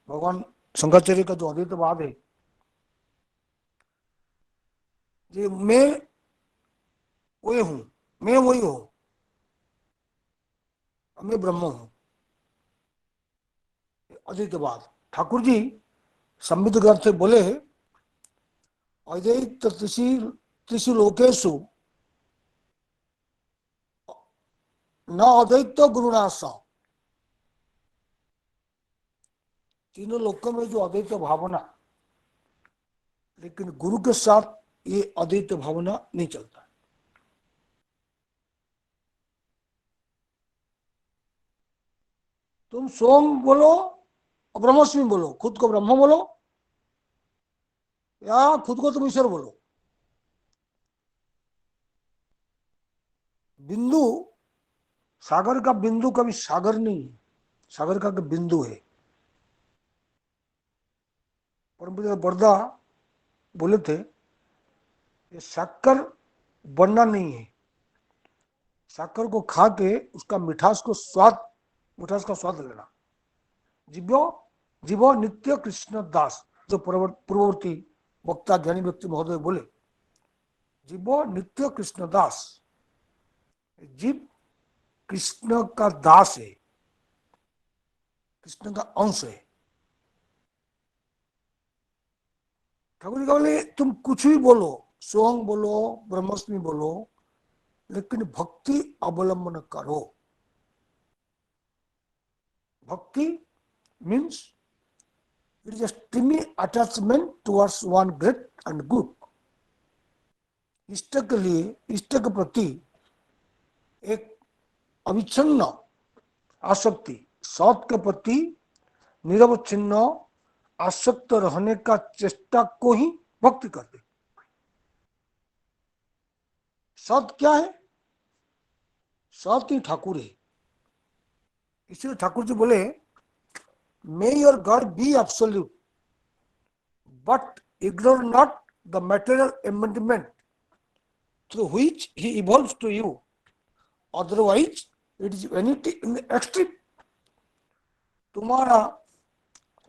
भगवान शंकराचार्य का जो अद्वैतवाद है, ये मैं वही हूं, मैं वही हूं, मैं ब्रह्म हूं, अद्वैतवाद। ठाकुर जी संबित ग्रंथ से बोले अद्वैत त्रिषु लोकेषु न अद्वैत गुरुनाश। तीनों लोकों में जो अद्वैत भावना, लेकिन गुरु के साथ ये अद्वैत भावना नहीं चलता। तुम सोम बोलो, ब्रह्मस्मि बोलो, खुद को ब्रह्म बोलो या खुद को तुम ईश्वर बोलो। बिंदु, सागर का बिंदु कभी सागर नहीं है, सागर का बिंदु है। परम बरदा बोले थे ये शक्कर बनना नहीं है, शक्कर को खा के उसका मिठास का स्वाद लेना। जीवो जीवो नित्य कृष्ण दास, जो पूर्ववर्ती वक्ता ज्ञानी व्यक्ति महोदय बोले, जीवो नित्य कृष्ण दास। जीव कृष्ण का दास है, कृष्ण का अंश है। ठाकुर जी बोले तुम कुछ भी बोलो, सोहम बोलो, ब्रह्मस्मि बोलो, लेकिन भक्ति अवलंबन करो। भक्ति means it is a steamy attachment towards one great and good. इष्ट के लिए, इष्ट के प्रति एक अविच्छिन्न आसक्ति, सत के प्रति निरवच्छिन्न आसक्त रहने का चेष्टा को ही भक्ति करते। सत क्या है? सत ही ठाकुर है। इसलिए ठाकुर जी बोले May your God be absolute, but ignore not the material amendment through which he evolves to you. Otherwise, it is vanity in the extreme. तुम्हारा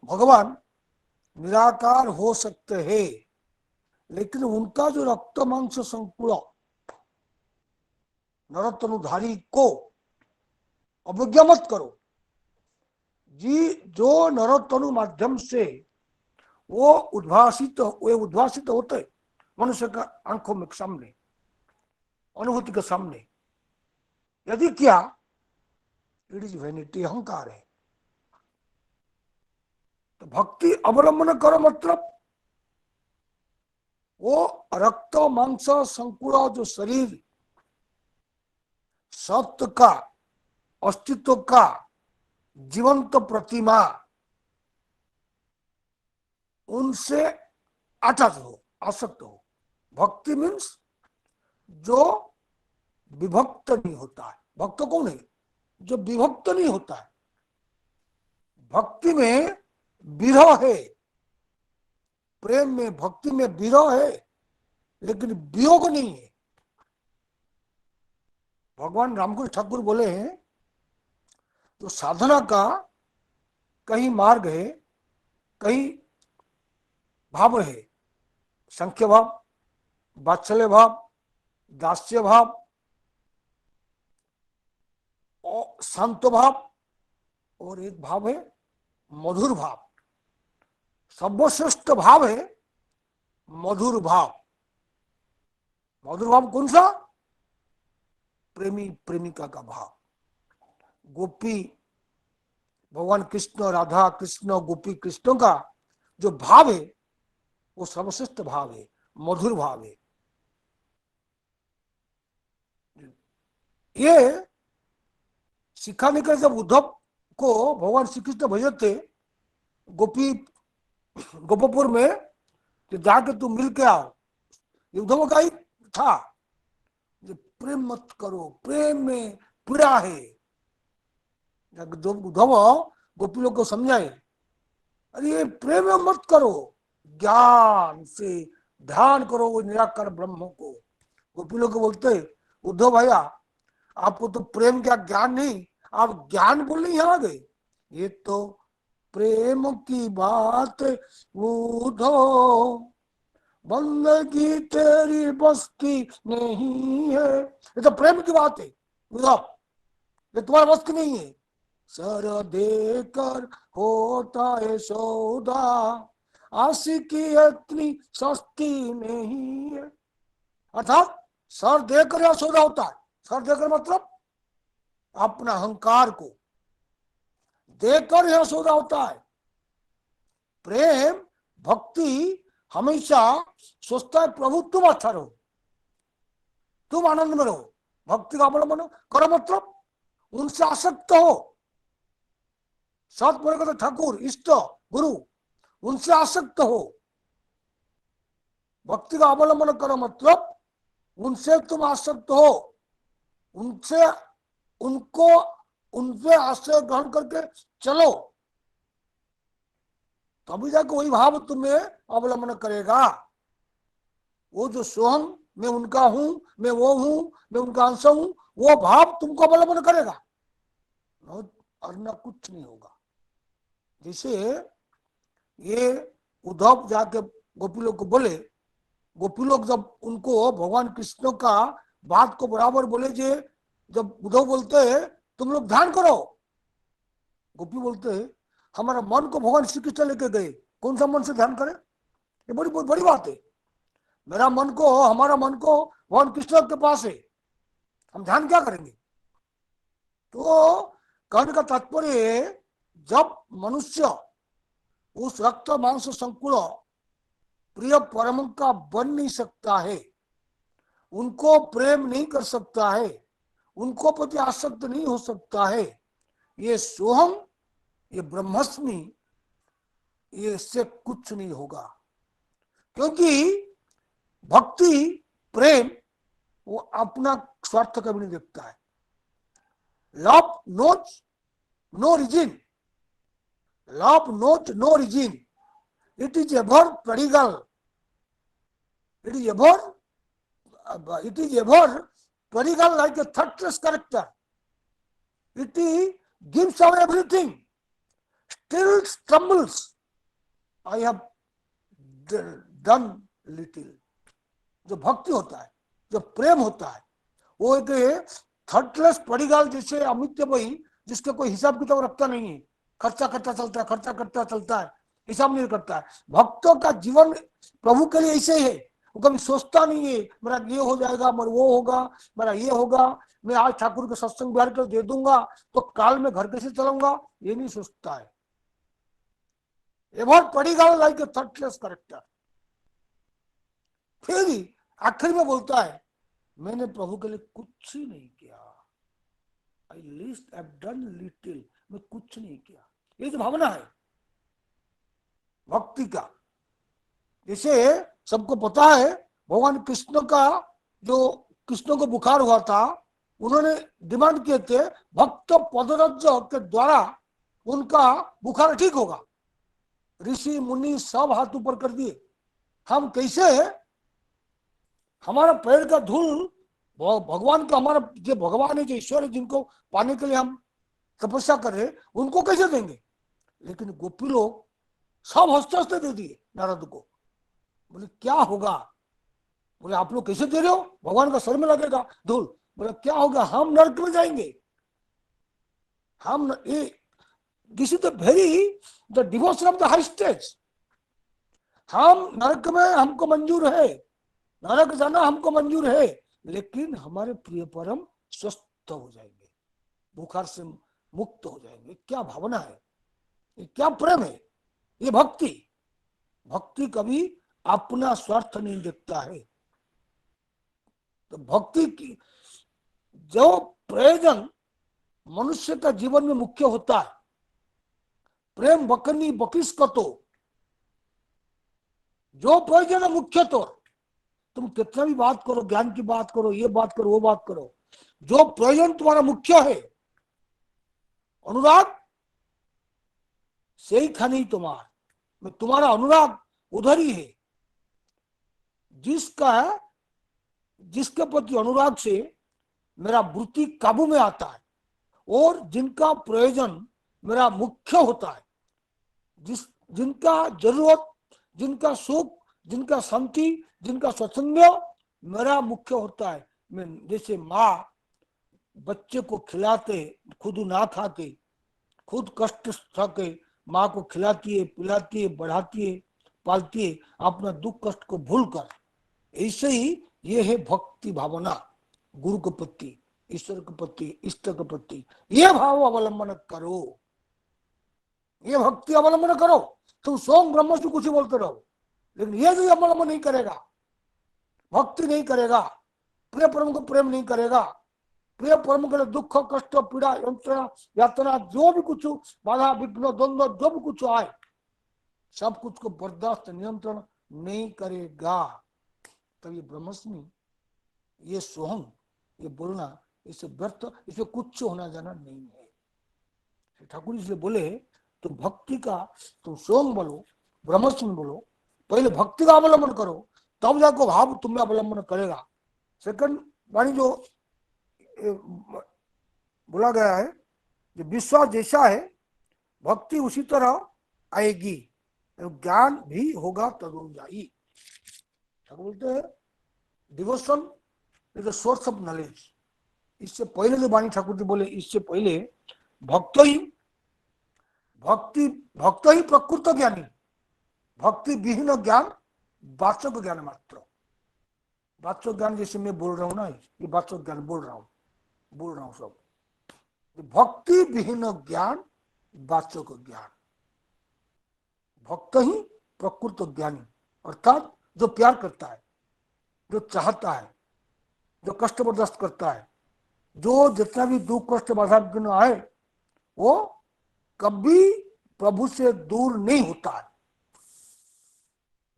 भगवान निराकार हो सकते हैं, लेकिन उनका जो रक्त मांस संकुल नरतनुधारी को अवज्ञा मत करो। जी जो नरोत्तनु माध्यम से वो उद्भासित होते मनुष्य का आंखों में सामने, अनुभूति के सामने, यदि क्या इट इज वैनिटी, अहंकार है। तो भक्ति अवलंबन करो मतलब वो रक्त मांस संकुल जो शरीर सत्य का, अस्तित्व का जीवंत प्रतिमा, उनसे अटैच हो, आसक्त हो। भक्ति मीन्स जो विभक्त नहीं होता है। भक्त कौन है? जो विभक्त नहीं होता है। भक्ति में विरह है, प्रेम में, भक्ति में विरह है, लेकिन वियोग नहीं है। भगवान रामकृष्ण ठाकुर बोले हैं तो साधना का कई मार्ग है, कई भाव है। संख्य भाव, वात्सल्य भाव, दास्य भाव और शांत भाव, और एक भाव है मधुर भाव। सर्वश्रेष्ठ भाव है मधुर भाव। मधुर भाव कौन सा? प्रेमी प्रेमिका का भाव। गोपी भगवान कृष्ण, राधा कृष्ण, गोपी कृष्ण का जो भाव है वो सर्वश्रेष्ठ भाव है, मधुर भाव है। ये सिखाने के जब उद्धव को भगवान श्री कृष्ण भेजे थे गोपी गोपपुर में कि जाके तुम मिल के आओ, उद्धव का ही था, प्रेम मत करो, प्रेम में पीड़ा है। उद्धव गोपी लोग को समझाए, अरे ये प्रेम में मत करो, ज्ञान से ध्यान करो वो निराकार ब्रह्म को। गोपी लोग को बोलते उद्धव भैया आपको तो प्रेम क्या ज्ञान नहीं, आप ज्ञान बोलने यहाँ आ गए, ये तो प्रेम की बात उद्धव, बंदगी तेरी बस की नहीं है, ये तो प्रेम की बात है उद्धव, ये तुम्हारे बस की नहीं है। सर देकर होता है सौदा, आशिकी इतनी सस्ती नहीं है। अर्थात सर देकर यह सौदा होता है। सर देकर मतलब अपना अहंकार को देकर यह सौदा होता है। प्रेम भक्ति हमेशा सोचता है प्रभु तुम अच्छा रहो, तुम आनंद में रहो, भक्ति का अवलंबन करो, मतलब उनसे आसक्त हो। सत तो ठाकुर इष्ट गुरु उनसे आसक्त हो, भक्ति का अवलंबन करो मतलब उनसे तुम आसक्त हो, उनसे उनको उनसे आश्रय ग्रहण करके चलो, तभी जाके वही भाव तुम्हें अवलंबन करेगा। वो जो सोहम मैं उनका हूं, मैं वो हूं, मैं उनका अंश हूं, वो भाव तुमको अवलंबन करेगा, और न कुछ नहीं होगा। जैसे ये उद्धव जाके गोपी लोग को बोले, गोपी लोग जब उनको भगवान कृष्ण का बात को बराबर बोले, जे जब उद्धव बोलते हैं तुम लोग ध्यान करो, गोपी बोलते हैं हमारा मन को भगवान श्री कृष्ण लेके गए, कौन सा मन से ध्यान करें, ये बड़ी बहुत बड़ी बात है। मेरा मन को, हमारा मन को भगवान कृष्ण के पास है, हम ध्यान क्या करेंगे? तो कहने का तात्पर्य जब मनुष्य उस रक्त मांस संकुल प्रिय परम का बन नहीं सकता है, उनको प्रेम नहीं कर सकता है, उनको प्रति आसक्त नहीं हो सकता है, ये सोहम, ये ब्रह्मस्मि, ये इससे कुछ नहीं होगा। क्योंकि भक्ति प्रेम वो अपना स्वार्थ कभी नहीं देखता है। Love knows no reason, love knows no origin, it is ever prodigal, it is ever prodigal like a thoughtless character, it gives away everything, still stumbles, I have done little। जो भक्ति होता है, जो प्रेम होता है, वो एक थर्टलेस प्रोडिगल, जैसे अमित्य भाई जिसके कोई हिसाब किताब रखता नहीं है, खर्चा करता चलता है, खर्चा करता चलता है, हिसाब नहीं करता है। भक्तों का जीवन प्रभु के लिए ऐसे ही है, वो कभी सोचता नहीं है मेरा ये हो जाएगा, मेरा वो होगा, मेरा ये होगा, मैं आज ठाकुर के सत्संग बिहार कर दे दूंगा तो काल में घर कैसे चलाऊंगा, ये नहीं सोचता है। Ever prodigal like a thirstless character. फिर भी आखिर में बोलता है मैंने प्रभु के लिए कुछ ही नहीं किया, आई लीस्ट हैव डन लिटिल, मैं कुछ नहीं किया। ये जो भावना है भक्ति का, जैसे सबको पता है भगवान कृष्ण का, जो कृष्ण को बुखार हुआ था, उन्होंने डिमांड किए थे भक्त पदरज के द्वारा उनका बुखार ठीक होगा। ऋषि मुनि सब हाथ ऊपर कर दिए, हम कैसे हमारा पैर का धूल भगवान का, हमारा जो भगवान है, जो ईश्वर है, जिनको पाने के लिए हम तपस्या कर रहे, उनको कैसे देंगे? लेकिन गोपी लोग सब हंसते हंसते दे दिए नारद को। बोले क्या होगा? बोले आप लोग कैसे दे रहे हो, भगवान का सर में लगेगा धूल। बोले क्या होगा, हम नरक में जाएंगे, हम this is the very the devotion of the high stage. हम नरक में हमको मंजूर है, नरक जाना हमको मंजूर है, लेकिन हमारे प्रिय परम स्वस्थ हो जाएंगे, बुखार से मुक्त हो जाएंगे। क्या भावना है, ये क्या प्रेम है, ये भक्ति। भक्ति कभी अपना स्वार्थ नहीं देखता है। तो भक्ति की जो प्रयोजन मनुष्य का जीवन में मुख्य होता है, प्रेम बकनी बकिस कतो, जो प्रयोजन है मुख्य तो तुम कितना भी बात करो, ज्ञान की बात करो, ये बात करो, वो बात करो, जो प्रयोजन तुम्हारा मुख्य है, अनुराग से ही खानी तुम्हारा अनुराग उधर ही है। जिसके प्रति अनुराग से मेरा वृत्ति काबू में आता है, और जिनका प्रयोजन मेरा मुख्य होता है, जिनका जरूरत, जिनका सुख, जिनका शांति, जिनका स्वच्छंद मेरा मुख्य होता है। मैं जैसे माँ बच्चे को खिलाते, खुद ना खाते, खुद कष्ट सके माँ को खिलाती है, पिलाती है, बढ़ाती है, पालती है, अपना दुख कष्ट को भूलकर। ऐसे ही ये है भक्ति भावना, गुरु के प्रति, ईश्वर के प्रति, इष्ट के प्रति। ये भाव अवलंबन करो, ये भक्ति अवलंबन करो। तुम सोम ब्रह्म से कुछ ही बोलते रहो, लेकिन ये जो अवलंबन नहीं करेगा, भक्ति नहीं करेगा, प्रिय परम को प्रेम नहीं करेगा, प्रिय परम के लिए दुख कष्ट पीड़ा यंत्रणा यातना जो भी कुछ बाधा विघ्न द्वंद्व जो भी कुछ आए, सब कुछ को बर्दाश्त नियंत्रण नहीं करेगा, तब ये ब्रह्मस्मि, ये सोहम, ये बोलना, इसे व्यर्थ, इसे कुछ होना जाना नहीं है। ठाकुर इसलिए बोले तो भक्ति का तुम सोहम बोलो, ब्रह्मस्मि बोलो, पहले भक्ति का अवलंबन करो, तब जाकर भाव तुम्हें अवलंबन करेगा। सेकंड वाणी जो बोला गया है, जो विश्वास जैसा है भक्ति उसी तरह आएगी, ज्ञान भी होगा तदनुयायी। ठाकुर बोलते हैं devotion is the source of knowledge. इससे पहले जो वाणी ठाकुर जी बोले, इससे पहले भक्त ही प्रकृत ज्ञानी, भक्ति विहीन ज्ञान वाचक ज्ञान मात्र। वाचक ज्ञान जैसे मैं बोल रहा हूँ ना, ये वाचक ज्ञान बोल रहा हूँ सब। भक्ति विहीन ज्ञान वाचक ज्ञान। भक्त ही प्रकृत ज्ञानी, अर्थात जो प्यार करता है, जो चाहता है, जो कष्ट बर्दाश्त करता है, जो जितना भी दुख कष्ट बाधा विघ्न आए वो कभी प्रभु से दूर नहीं होता है,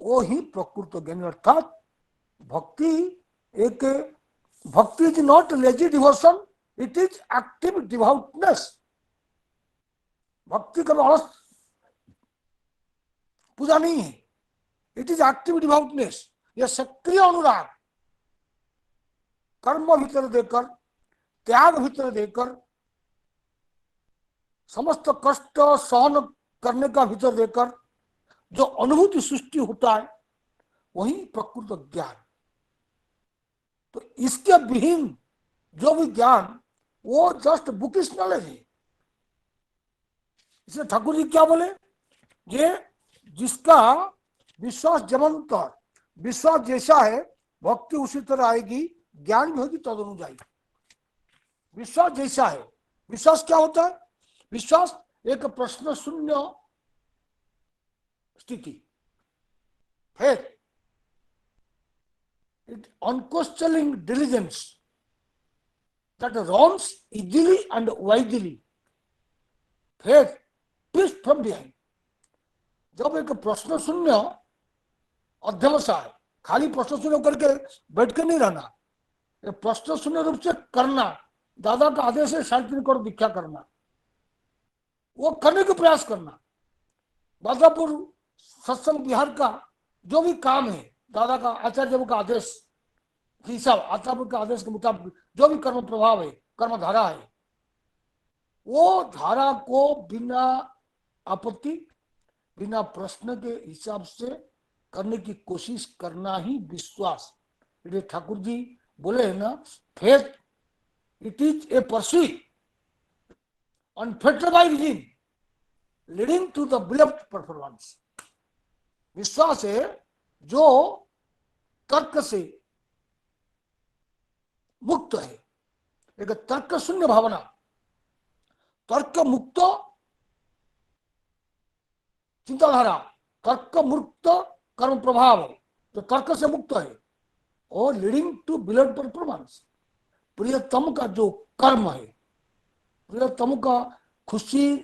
वो ही प्रकृत ज्ञानी। अर्थात भक्ति is not lazy devotion, it is active devoutness. भक्ति का अलस पूजा नहीं है, इट इज एक्टिव डिवाउटनेस। यह सक्रिय अनुराग, कर्म भीतर देकर, त्याग भीतर देकर, समस्त कष्ट सहन करने का भीतर देकर जो अनुभूति सृष्टि होता है वही प्रकृत ज्ञान। तो इसके विहीन जो भी ज्ञान वो जस्ट बुकिश नॉलेज है। इसलिए ठाकुर जी क्या बोले, ये जिसका विश्वास जमंत, विश्वास जैसा है भक्ति उसी तरह आएगी, ज्ञान भी होगी तदनुयायी। विश्वास जैसा है, विश्वास क्या होता है? विश्वास एक प्रश्न शून्य स्थिति, faith, it unquestioning diligence that runs easily and wisely, faith, peace from behind। जब एक प्रश्न शून्य अध्यवसाय, खाली प्रश्न शून्य करके बैठ के नहीं रहना, प्रश्न शून्य रूप से करना, दादा का आदेश है 3.5 करोड़ दीक्षा करना, वो करने का प्रयास करना। बादापुर सत्संग बिहार का जो भी काम है, दादा का आचार्य का आदेश हिसाब, आचार्य के आदेश के मुताबिक जो भी कर्म प्रभाव है, कर्म धारा है, वो धारा को बिना आपत्ति, बिना प्रश्न के हिसाब से करने की कोशिश करना ही विश्वास। ये ठाकुर जी बोले है ना, faith it is a pursuit unfettered by vision leading to the beloved performance. विश्वास है जो तर्क से मुक्त है, एक तर्क शून्य भावना, तर्क मुक्त चिंताधारा, तर्क मुक्त कर्म प्रभाव, जो तर्क से मुक्त है और लीडिंग टू बिलड परफॉर्मेंस, प्रियतम का जो कर्म है, प्रियतम का खुशी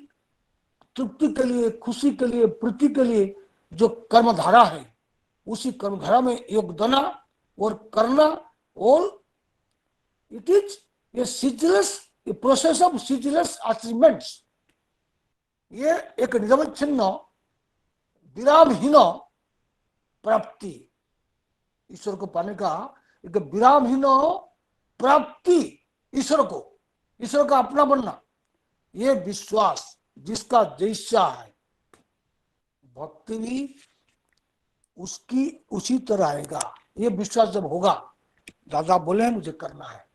तृप्ति के लिए, खुशी के लिए, प्रीति के लिए जो कर्मधारा है, उसी कर्मधारा में योगदान और करना, और it is A ceaseless process of ceaseless achievements. ये एक निरवच्छिन्न विरामहीन प्राप्ति, ईश्वर को पाने का एक विरामहीन प्राप्ति, ईश्वर का अपना बनना, ये विश्वास जिसका जैसा है, भक्ति भी उसकी उसी तरह आएगा। ये विश्वास जब होगा, दादा बोले हैं मुझे करना है,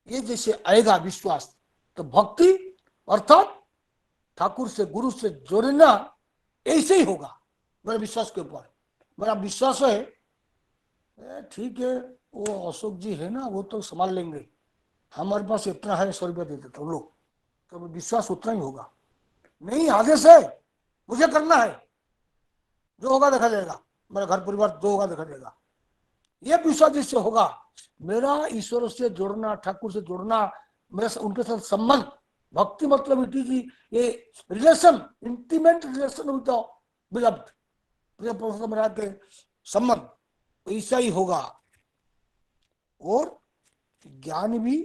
ये जैसे आएगा विश्वास, तो भक्ति अर्थात ठाकुर से, गुरु से जोड़ना ऐसे ही होगा। मेरे विश्वास के ऊपर मेरा विश्वास है, ठीक है वो अशोक जी है ना, वो तो संभाल लेंगे, हमारे पास इतना है 100 रुपया दे देता हूँ लोग, तो विश्वास उतना ही होगा। नहीं, आदेश है, मुझे करना है, जो होगा देखा जाएगा, मेरा घर परिवार जो होगा देखा जाएगा। ये विश्वास जिससे होगा, मेरा ईश्वर से जोड़ना, ठाकुर से जोड़ना, मेरा उनके साथ संबंध, भक्ति मतलब इट इज ये relation, intimate relation with the beloved, प्रिय पुरुष मेरा के संबंध, ऐसा ही होगा। और ज्ञान भी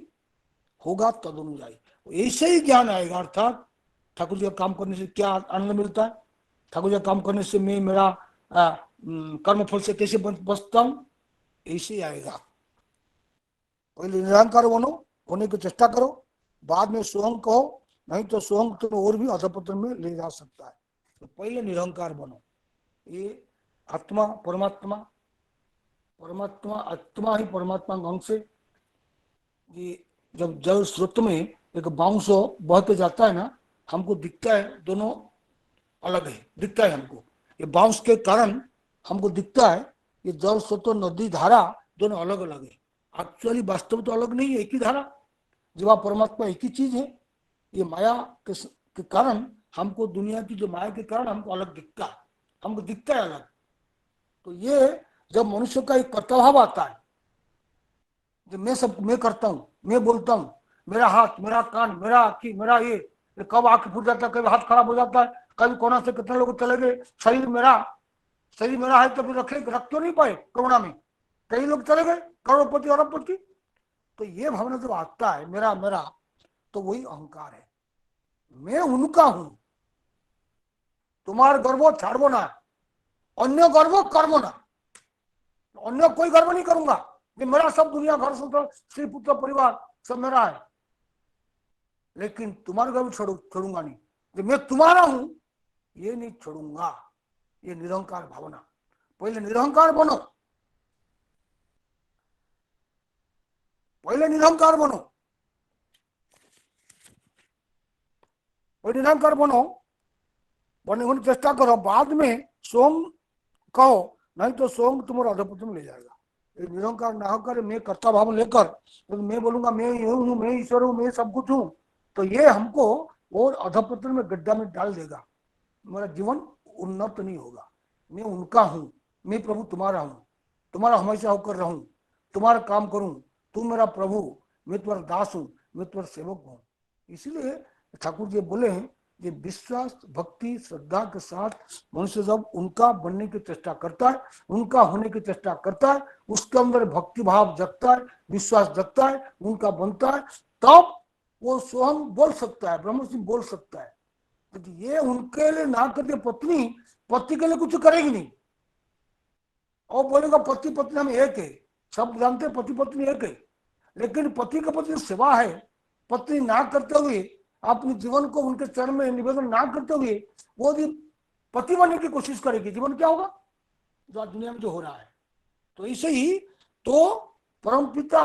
होगा तदनुयायी, ऐसे ही ज्ञान आएगा। अर्थात ठाकुर जी का काम करने से क्या आनंद मिलता है, ठाकुर जी का काम करने से मैं मेरा कर्म फल से कैसे बचता हूं, ऐसे ही आएगा। पहले निरंकार बनो, होने की चेष्टा करो, बाद में सोहंग कहो, नहीं तो सोहंग तो और भी अधपतन में ले जा सकता है। तो पहले निरंकार बनो। ये आत्मा परमात्मा, परमात्मा आत्मा ही परमात्मा का अंश है। ये जब जल स्रोत में एक बांस बह के जाता है ना, हमको दिखता है दोनों अलग है, दिखता है हमको, ये बांस के कारण हमको दिखता है ये जल स्रोत नदी धारा दोनों अलग अलग है। एक्चुअली वास्तव तो अलग नहीं है, एक ही धारा, जीवा परमात्मा एक ही चीज है। ये माया के कारण हमको, दुनिया की जो माया के कारण हमको अलग दिखता है, हमको दिखता है अलग। तो ये जब मनुष्य का एक कर्तव्य आता है, जब मैं करता हूँ, मैं बोलता हूँ, मेरा हाथ, मेरा कान, मेरा आँखी, मेरा ये कब आँख फूट जाता है, कभी हाथ खराब हो जाता है, कभी कोना से कितने लोग चले गए, शरीर मेरा है तो फिर रख क्यों नहीं पाए कोरोना में, कई लोग चले गए, करोड़पति अरबपति। तो ये भावना जब आता है मेरा मेरा, तो वही अहंकार है, मैं उनका हूं। तुम्हार गर्व छाड़बो ना, अन्य गर्व करबो ना, अन्य कोई गर्व नहीं करूंगा कि मेरा सब दुनिया, घर संसार, स्त्री पुत्र परिवार सब मेरा है, लेकिन तुम्हारा गर्व छोड़ूंगा नहीं, कि मैं तुम्हारा हूं ये नहीं छोड़ूंगा। ये निरंकार भावना। पहले निरंकार बनो, पहले निरंकार बनो, निरंकार बनो, बनने की चेष्टा करो, बाद में सोम कहो, नहीं तो सोम तुम्हारा अधपतन ले जाएगा। निरंकार ना होकर मैं कर्ता भाव लेकर तो मैं बोलूंगा मैं ये हूँ, मैं ईश्वर हूँ, मैं सब कुछ हूँ, तो ये हमको और अधपतन में गड्ढा में डाल देगा, मेरा जीवन उन्नत नहीं होगा। मैं उनका हूँ, मैं प्रभु तुम्हारा हूँ, तुम्हारा हमेशा होकर रहूं, तुम्हारा काम करूं, तुम मेरा प्रभु, मैं तुम्हारा दास हूँ, मैं तुम्हारा सेवक हूँ। इसीलिए ठाकुर जी बोले हैं कि विश्वास, भक्ति, श्रद्धा के साथ मनुष्य जब उनका बनने की चेष्टा करता है, उनका होने की चेष्टा करता है, उसके अंदर भक्ति भाव जगता है, विश्वास जगता है, उनका बनता है, तब वो स्वयं बोल सकता है, ब्रह्म सिंह बोल सकता है। तो ये उनके लिए ना करके पत्नी पति के लिए कुछ करेगी नहीं, और बोलेगा पति पत्नी हम एक है, सब जानते पति पत्नी एक है, लेकिन पति का पत्नी सेवा है, पत्नी ना करते हुए अपने जीवन को उनके चरण में निवेदन ना करते हुए वो भी पति बनने की कोशिश करेगी, जीवन क्या होगा जो आज दुनिया में जो हो रहा है। तो ऐसे ही तो परमपिता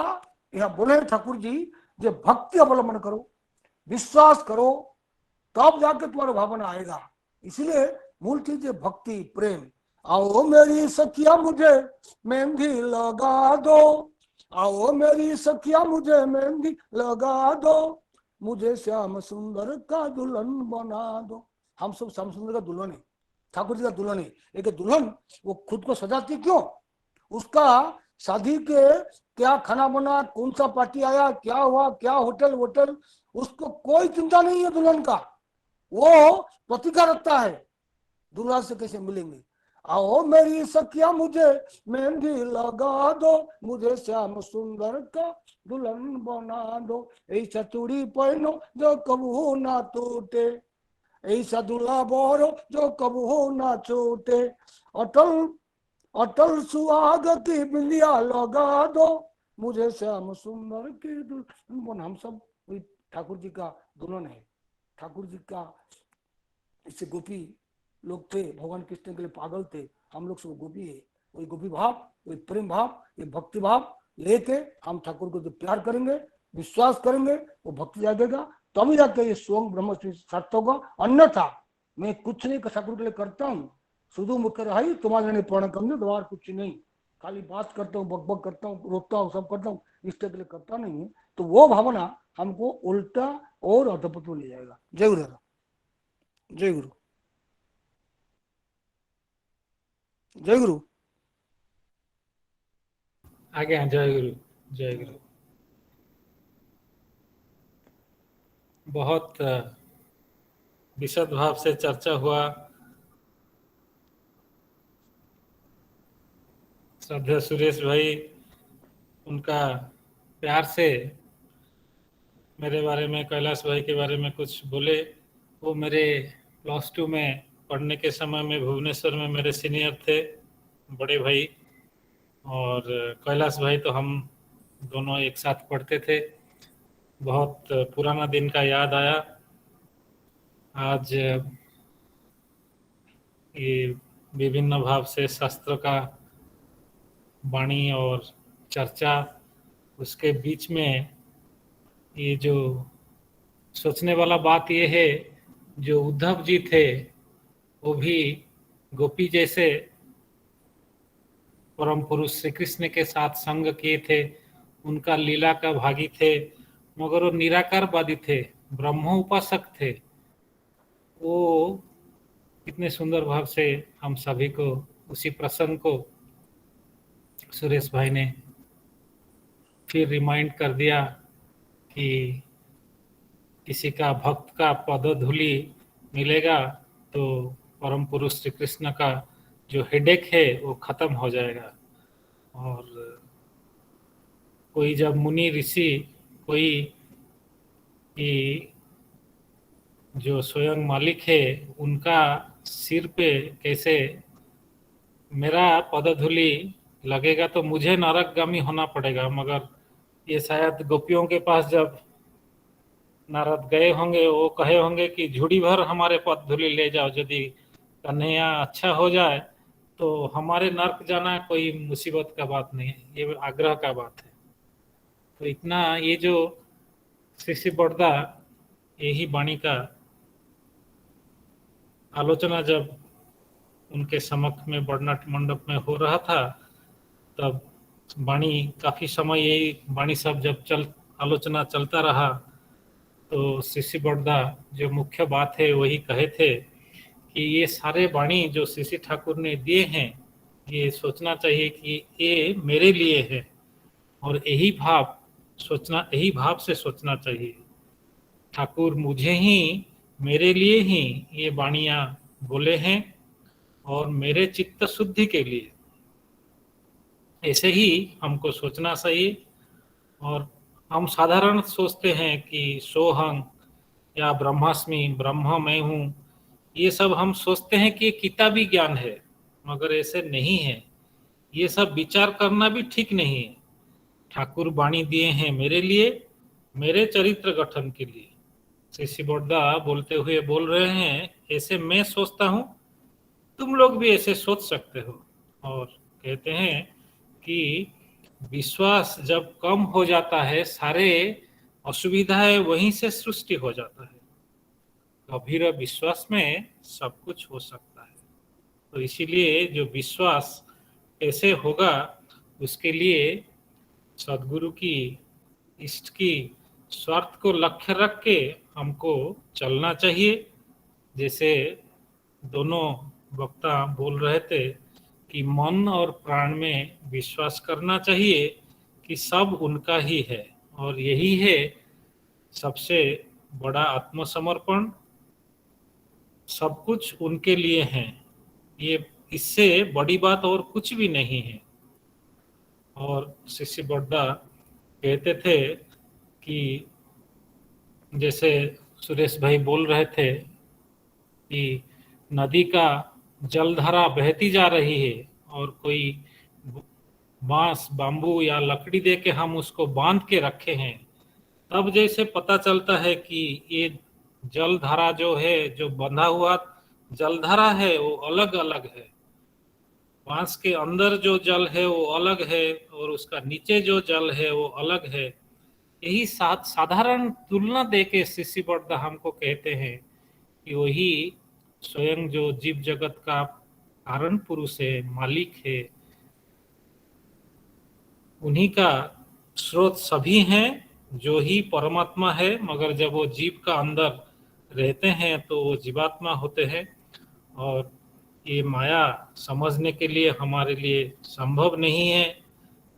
यहाँ बोले ठाकुर जी, जो भक्ति अवलंबन करो, विश्वास करो, तब जाके तुम्हारा भावना आएगा। इसलिए मूल चीज है भक्ति, प्रेम। आओ मेरी सखिया मुझे मेहंदी लगा दो, आओ मेरी सखिया मुझे मेहंदी लगा दो, मुझे श्याम सुंदर का दुल्हन बना दो। हम सब श्याम सुंदर का दुल्हन है, ठाकुर जी का दुल्हन है। एक दुल्हन वो खुद को सजाती क्यों? उसका शादी के क्या खाना बना, कौन सा पार्टी आया, क्या हुआ, क्या होटल वोटल, उसको कोई चिंता नहीं है दुल्हन का। वो प्रतिज्ञा रखता है दूल्हा से कैसे मिलेंगे। आओ मेरी सखिया मुझे मेहंदी लगा दो, मुझे श्याम सुंदर का दुल्हन बना दो। ऐसा चूड़ी पहनो जो कबू ना टूटे, ऐसा दूल्हा बोरो जो कबू ना छूटे, अटल अटल सुहाग की बिंदिया लगा दो, मुझे श्याम सुंदर की दुल्हन बना। हम सब ठाकुर जी का दुल्हन है। ठाकुर जी का इससे गोपी लोग थे, भगवान कृष्ण के लिए पागल थे, हम लोग सब गोपी है। वही गोपी भाव, वही प्रेम भाव, ये भक्ति भाव लेके हम ठाकुर को जो प्यार करेंगे, विश्वास करेंगे, वो भक्ति जागेगा, तभी जाके ये स्वयं ब्रह्म सार्थक होगा। अन्यथा मैं कुछ नहीं ठाकुर के लिए करता हूँ, शुद्ध मुख्य रही तुम्हारे लिए प्रण करने द्वार कुछ नहीं, खाली बात करता हूँ, बकबक करता हूँ, रोकता हूँ, सब करता हूँ, इष्ट के लिए करता नहीं हूँ, तो वो भावना हमको उल्टा और अधपत में ले जाएगा। जय गुरु, जय गुरु, जय गुरु। आगे हैं। जय गुरु, जय गुरु। बहुत विशद भाव से चर्चा हुआ। श्रद्धेय सुरेश भाई उनका प्यार से मेरे बारे में, कैलाश भाई के बारे में कुछ बोले। वो मेरे +2 में पढ़ने के समय में भुवनेश्वर में मेरे सीनियर थे, बड़े भाई, और कैलाश भाई तो हम दोनों एक साथ पढ़ते थे। बहुत पुराना दिन का याद आया। आज ये विभिन्न भाव से शास्त्र का वाणी और चर्चा, उसके बीच में ये जो सोचने वाला बात ये है, जो उद्धव जी थे वो भी गोपी जैसे परम पुरुष श्री कृष्ण के साथ संग किए थे, उनका लीला का भागी थे, मगर वो निराकारवादी थे, ब्रह्मोपासक थे। वो कितने सुंदर भाव से हम सभी को उसी प्रसंग को सुरेश भाई ने फिर रिमाइंड कर दिया कि किसी का भक्त का पदधूलि मिलेगा तो परम पुरुष श्री कृष्ण का जो हेडेक है वो खत्म हो जाएगा। और कोई जब मुनि ऋषि कोई की जो स्वयं मालिक है उनका सिर पे कैसे मेरा पदधूलि लगेगा तो मुझे नरकगामी होना पड़ेगा, मगर ये शायद गोपियों के पास जब नारद गए होंगे वो कहे होंगे कि झुड़ी भर हमारे पदधूलि ले जाओ, यदि कन्हैया अच्छा हो जाए तो हमारे नरक जाना कोई मुसीबत का बात नहीं है, ये आग्रह का बात है। तो इतना ये जो श्री बड़दा यही वाणी का आलोचना जब उनके समक्ष में बड़नाट मंडप में हो रहा था, तब वाणी काफी समय यही वाणी सब जब आलोचना चलता रहा, तो श्री बड़दा जो मुख्य बात है वही कहे थे कि ये सारे वाणी जो श्री ठाकुर ने दिए हैं, ये सोचना चाहिए कि ये मेरे लिए है, और यही भाव से सोचना चाहिए। ठाकुर मुझे ही, मेरे लिए ही ये वाणियां बोले हैं और मेरे चित्त शुद्धि के लिए। ऐसे ही हमको सोचना चाहिए। और हम साधारण सोचते हैं कि सोहं या ब्रह्मास्मि, ब्रह्म मैं हूँ, ये सब हम सोचते हैं कि ये किताबी ज्ञान है, मगर ऐसे नहीं है। ये सब विचार करना भी ठीक नहीं है। ठाकुर वाणी दिए हैं मेरे लिए, मेरे चरित्र गठन के लिए। श्री बड़दा बोलते हुए बोल रहे हैं, ऐसे मैं सोचता हूँ, तुम लोग भी ऐसे सोच सकते हो। और कहते हैं कि विश्वास जब कम हो जाता है, सारे असुविधाएं वहीं से सृष्टि हो जाता है। गंभीर विश्वास में सब कुछ हो सकता है। तो इसीलिए जो विश्वास कैसे होगा उसके लिए सदगुरु की इष्ट की स्वार्थ को लक्ष्य रख के हमको चलना चाहिए। जैसे दोनों वक्ता बोल रहे थे कि मन और प्राण में विश्वास करना चाहिए कि सब उनका ही है, और यही है सबसे बड़ा आत्मसमर्पण। सब कुछ उनके लिए है, ये इससे बड़ी बात और कुछ भी नहीं है। और शिष्य बड्डा कहते थे कि जैसे सुरेश भाई बोल रहे थे कि नदी का जलधारा बहती जा रही है और कोई बांस बांबू या लकड़ी दे के हम उसको बांध के रखे हैं, तब जैसे पता चलता है कि ये जलधारा जो है, जो बंधा हुआ जलधारा है वो अलग अलग है। बांस के अंदर जो जल है वो अलग है और उसका नीचे जो जल है वो अलग है। यही साधारण तुलना देके शिष्य बड्डा हमको कहते हैं कि वही स्वयं जो जीव जगत का कारण पुरुष है, मालिक है, उन्हीं का स्रोत सभी हैं, जो ही परमात्मा है। मगर जब वो जीव का अंदर रहते हैं तो वो जीवात्मा होते हैं। और ये माया समझने के लिए हमारे लिए संभव नहीं है।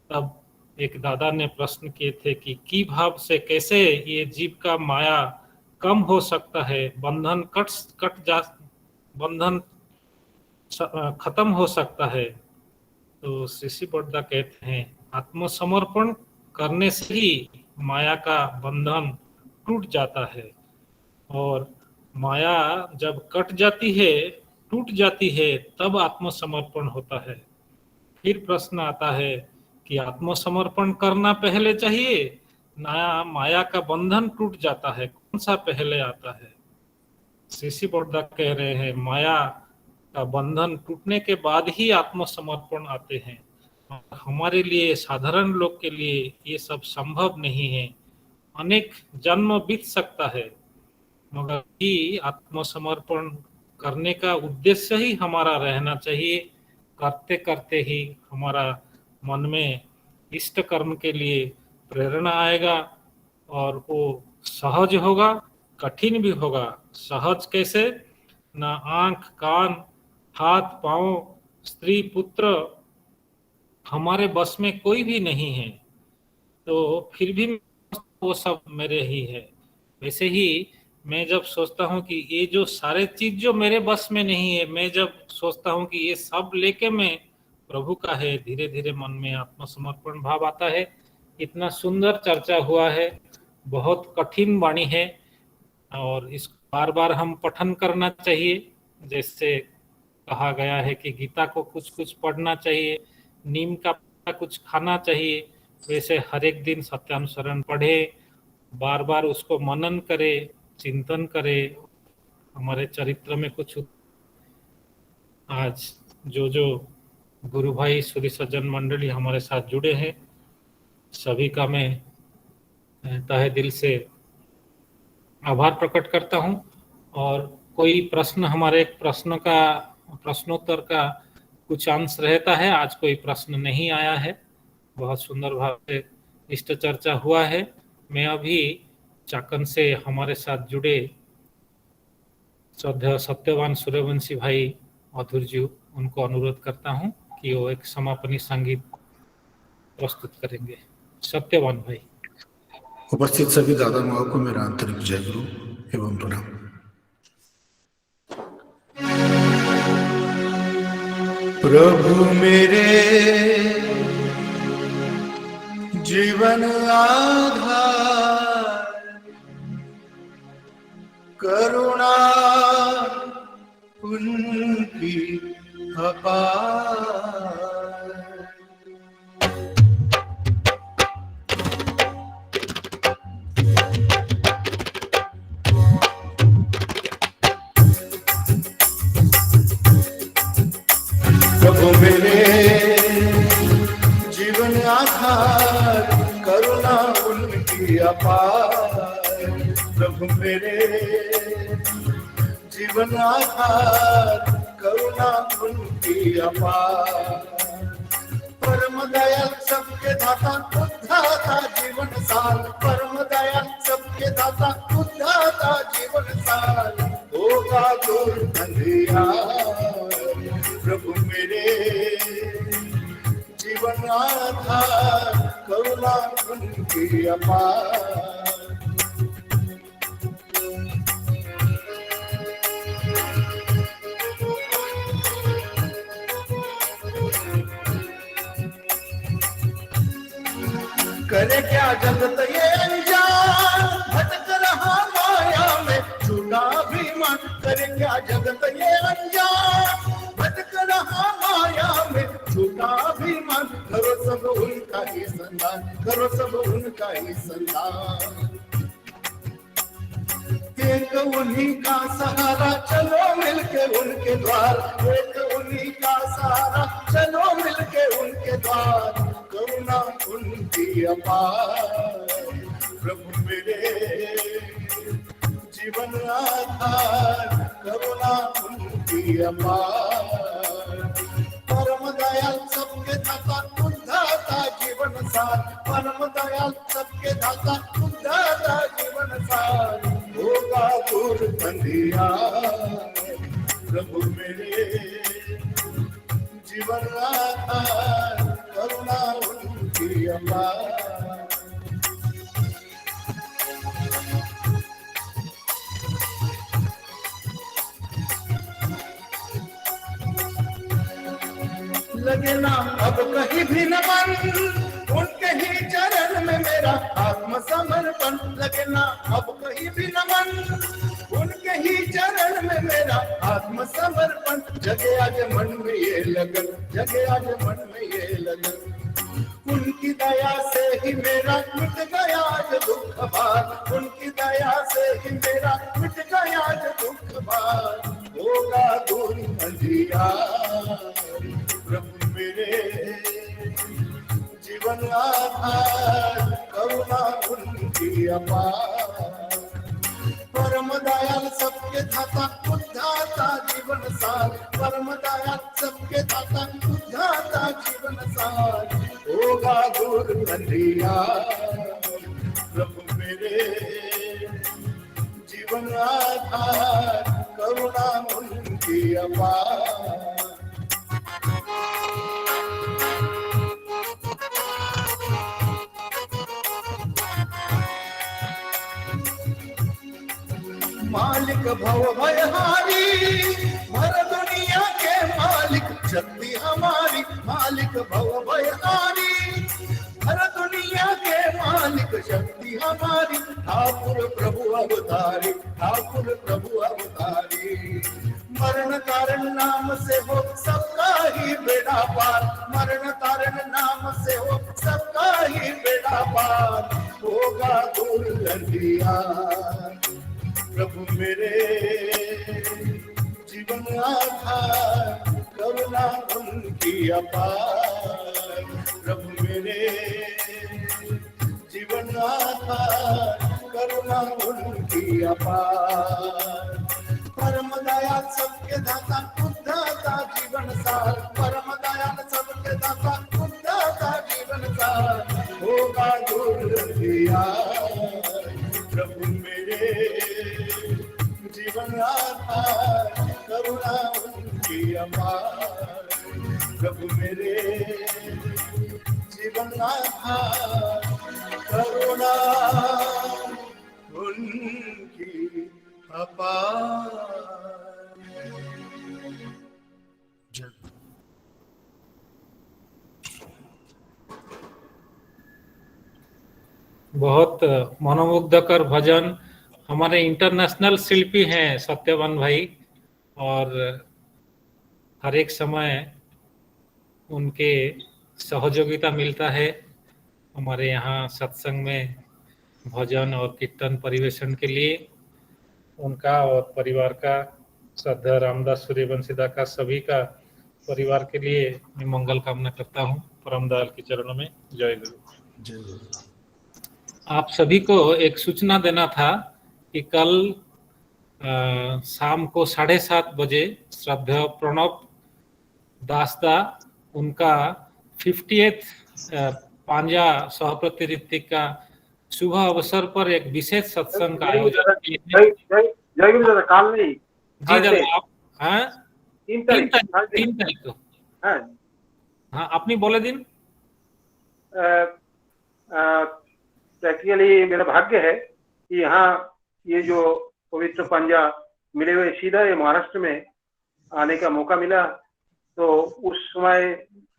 तब एक दादा ने प्रश्न किए थे कि की भाव से कैसे ये जीव का माया कम हो सकता है, बंधन बंधन खत्म हो सकता है। तो शिष्य बड्डा कहते हैं आत्मसमर्पण करने से ही माया का बंधन टूट जाता है, और माया जब कट जाती है, टूट जाती है, तब आत्मसमर्पण होता है। फिर प्रश्न आता है कि आत्मसमर्पण करना पहले चाहिए ना माया का बंधन टूट जाता है, कौन सा पहले आता है? शिष्य बड्डा कह रहे हैं माया का बंधन टूटने के बाद ही आत्मसमर्पण आते हैं। हमारे लिए, साधारण लोग के लिए ये सब संभव नहीं है। अनेक जन्म बीत सकता है, मगर ही आत्मसमर्पण करने का उद्देश्य ही हमारा रहना चाहिए। करते करते ही हमारा मन में इष्ट कर्म के लिए प्रेरणा आएगा और वो सहज होगा, कठिन भी होगा। सहज कैसे? ना आंख, कान, हाथ, पांव, स्त्री, पुत्र हमारे बस में कोई भी नहीं है, तो फिर भी वो सब मेरे ही है। वैसे ही मैं जब सोचता हूँ कि ये जो सारे चीज जो मेरे बस में नहीं है, मैं जब सोचता हूँ कि ये सब लेके मैं प्रभु का है, धीरे धीरे मन में आत्मसमर्पण भाव आता है। इतना सुंदर चर्चा हुआ है, बहुत कठिन वाणी है और इसको बार बार हम पठन करना चाहिए। जैसे कहा गया है कि गीता को कुछ कुछ पढ़ना चाहिए, नीम का कुछ खाना चाहिए, वैसे हर एक दिन सत्यानुसरण पढ़े, बार बार उसको मनन करे, चिंतन करे, हमारे चरित्र में कुछ। आज जो गुरु भाई सूर्य सज्जन मंडली हमारे साथ जुड़े हैं, सभी का मैं तहे दिल से आभार प्रकट करता हूं। और कोई प्रश्न, हमारे प्रश्नोत्तर का कुछ अंश रहता है, आज कोई प्रश्न नहीं आया है। बहुत सुंदर भाव से इष्ट चर्चा हुआ है। मैं अभी चाकन से हमारे साथ जुड़े सत्यवान सूर्यवंशी भाई अधूर जी, उनको अनुरोध करता हूं कि वो एक समापनी संगीत प्रस्तुत करेंगे। सत्यवान भाई। उपस्थित सभी दादा माओ को मेरा आंतरिक जय गुरु एवं प्रणाम। प्रभु मेरे जीवन आधार, करुणा उनकी अपार। प्रभु मेरे जीवन आधार, करुणा उनकी अपार। प्रभु मेरे जीवन आधार, करुणा उनकी अपार। परम दयाल सबके दाता उद्धाता जीवन सार, परम दयाल सबके दाता उद्धाता जीवन सार। होगा दूर अंधियार प्रभु मेरे जीवन आधार, करुणा उनकी अपार। करे क्या जगत ये अनजान, भटक रहा माया में छूटा अभिमान। करे क्या जगत ये अनजान, भटक रहा माया में छूटा अभिमान। करो सब उनका ही संधान, करो सब उनका ही संधान। एक उन्हीं का सहारा चलो मिलके उनके द्वार, एक उन्हीं का सहारा चलो मिलके उनके द्वार। करुणा उनकी अपार प्रभु मेरे जीवन आधार, करुणा उनकी अपार। परम दयाल सबके दाता उद्धाता जीवन सार, परम दयाल सबके दाता उद्धाता जीवन सार। होगा दूर अंधियार प्रभु मेरे जीवन आधार, करुणा उनकी अपार। लगे ना अब कहीं भी न मन, उनके ही चरण में मेरा आत्मसमर्पण। लगे ना अब कहीं भी न मन, उनके ही चरण में मेरा आत्मसमर्पण। जगे आज मन में ये लगन, जगे आज मन में ये लगन। उनकी दया से ही मेरा मिट गया आज दुख भार, उनकी दया से ही मेरा मिट गया आज दुख भार। होगा दूर अंधियार प्रभु मेरे जीवन आधार, करुणा उनकी अपार। परम दयाल सबके दाता उद्धाता जीवन सार, परम दयाल सबके दाता उद्धाता जीवन सार। होगा दूर अंधियार प्रभु मेरे जीवन आधार, करुणा उनकी अपार। मालिक भव भयहारी, हर दुनिया के मालिक शक्ति हमारी। मालिक भव भयहारी, हर दुनिया के मालिक शक्ति हमारी। ठाकुर प्रभु अवतारी, ठाकुर प्रभु अवतारी। मरण कारण नाम से हो सबका ही बेड़ा पार, मरण कारण नाम से हो सबका ही बेड़ा पार। होगा दूर अंधियार प्रभु मेरे जीवन आधार, करुणा उनकी अपार। प्रभु मेरे जीवन आधार, करुणा उनकी अपार। परम दयाल सबके दाता उद्धाता जीवन सार, परम दयाल सबके दाता उद्धाता जीवन सार। होगा दूर अंधियार प्रभु मेरे जीवन आधार, करुणा उनकी अपार। प्रभु मेरे जीवन आधार, करुणा उनकी अपार। बहुत मनोमुग्धकर भजन। हमारे इंटरनेशनल शिल्पी हैं सत्यवान भाई, और हर एक समय उनके सहयोगिता मिलता है हमारे यहाँ सत्संग में भजन और कीर्तन परिवेशन के लिए। उनका और परिवार का, श्रद्धा रामदास सूर्यवंशीदा का, सभी का परिवार के लिए मैं मंगल कामना करता हूँ। परम दयाल के चरणों में जय गुरु। जय गुरु। आप सभी को एक सूचना देना था कि कल शाम को 7:30 बजे श्रद्धेय प्रणब दासदा उनका 50th पांजा सहप्रतिनिधि का शुभ अवसर पर एक विशेष सत्संग का आयोजन किए हैं। जय गुरु दादा, काल नहीं जी दादा, आप हाँ 3 तारीख को हाँ अपनी बोले दिन। एक्चुअली मेरा भाग्य है कि यहाँ ये जो पवित्र पंजा मिले हुए सीधा ये महाराष्ट्र में आने का मौका मिला, तो उस समय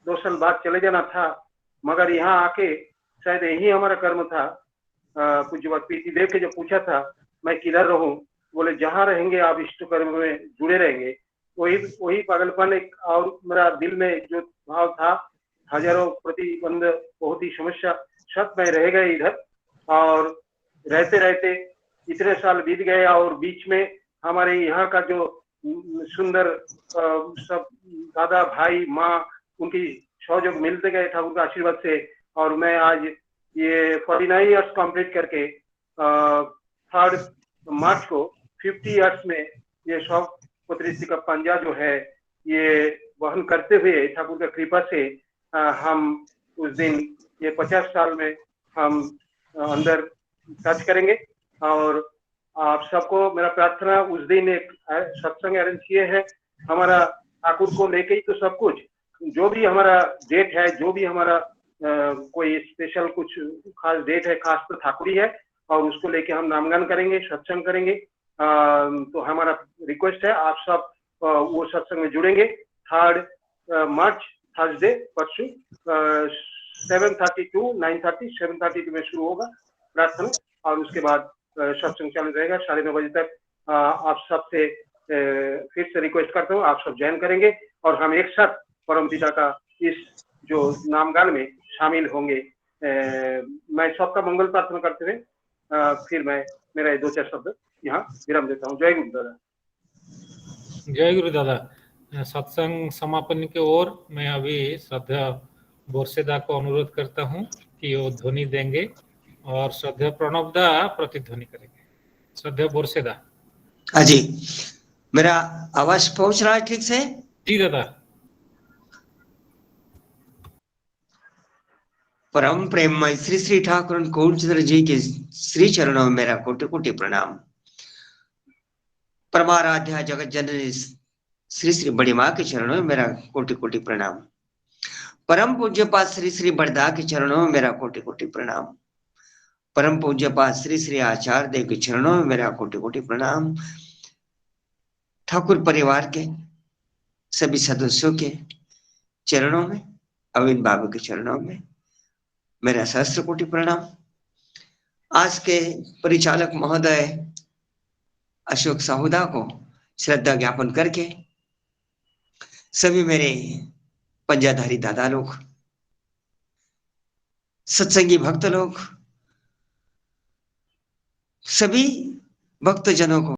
2 साल बाद चले जाना था, मगर यहाँ आके शायद यही हमारा कर्म था। कुछ बात पीती देव के जो पूछा था मैं किधर रहूं, बोले जहाँ रहेंगे आप इष्ट कर्म में जुड़े रहेंगे। वही पागलपन एक और मेरा दिल में जो भाव था, हजारों प्रतिबंध बहुत ही समस्या सत में रह गए इधर, और रहते रहते इतने साल बीत गए और बीच में हमारे यहाँ का जो सुंदर सब दादा भाई माँ उनकी सहयोग मिलते गए था उनका आशीर्वाद से, और मैं आज ये 49 ईयर्स कंप्लीट करके 3 मार्च को 50 ईयर्स में ये सहप्रतिनिधि का पंजा जो है ये वहन करते हुए ठाकुर का कृपा से हम उस दिन ये 50 साल में हम अंदर टच करेंगे। और आप सबको मेरा प्रार्थना, उस दिन एक सत्संग अरेंज किए हैं हमारा ठाकुर को लेके ही, तो सब कुछ जो भी हमारा डेट है, जो भी हमारा कोई स्पेशल कुछ खास डेट है, खास तो ठाकुरी है, और उसको लेके हम नामगान करेंगे, सत्संग करेंगे। तो हमारा रिक्वेस्ट है आप सब वो सत्संग में जुड़ेंगे। 3 मार्च थर्सडे, परसों 7:30 to 9:30, 7:30 में शुरू होगा प्रार्थना, और उसके बाद सत्संग चालू रहेगा 9:30 बजे तक। आप सबसे फिर से रिक्वेस्ट करता हूँ, आप सब ज्वाइन करेंगे और हम एक साथ परम पिता का इस जो नामगान में शामिल होंगे। मैं सबका मंगल प्रार्थना करते हुए फिर मैं मेरा 2-4 शब्द यहाँ विराम देता हूँ। जय गुरु दादा। जय गुरु दादा। सत्संग समापन की ओर मैं अभी श्रद्धेय बोरसेदा को अनुरोध करता हूँ कि वो ध्वनि देंगे और श्रद्धेय प्रणब दा प्रतिध्वनि करेंगे। श्रद्धेय बोरसेदा। हाँ जी, मेरा आवाज पहुंच रहा है ठीक से? जी दादा। परम प्रेममय श्री श्री ठाकुर गौरचंद्र जी के श्री चरणों में मेरा कोटि कोटि प्रणाम। परमाराध्या जगत जननी श्री श्री बड़ी माँ के चरणों में मेरा कोटि कोटि प्रणाम। परम पूज्य पाद श्री श्री बड़दा के चरणों में मेरा कोटि कोटि प्रणाम। परम पूज्य पाद श्री श्री आचार्य देव के चरणों में मेरा कोटि कोटि प्रणाम। ठाकुर परिवार के सभी सदस्यों के चरणों में, अविन बाबू के चरणों में मेरा सहस्त्र कोटि प्रणाम। आज के परिचालक महोदय अशोक साहुदा को श्रद्धा ज्ञापन करके सभी मेरे पंजाधारी दादा लोग, सत्संगी भक्त लोग, सभी भक्तजनों को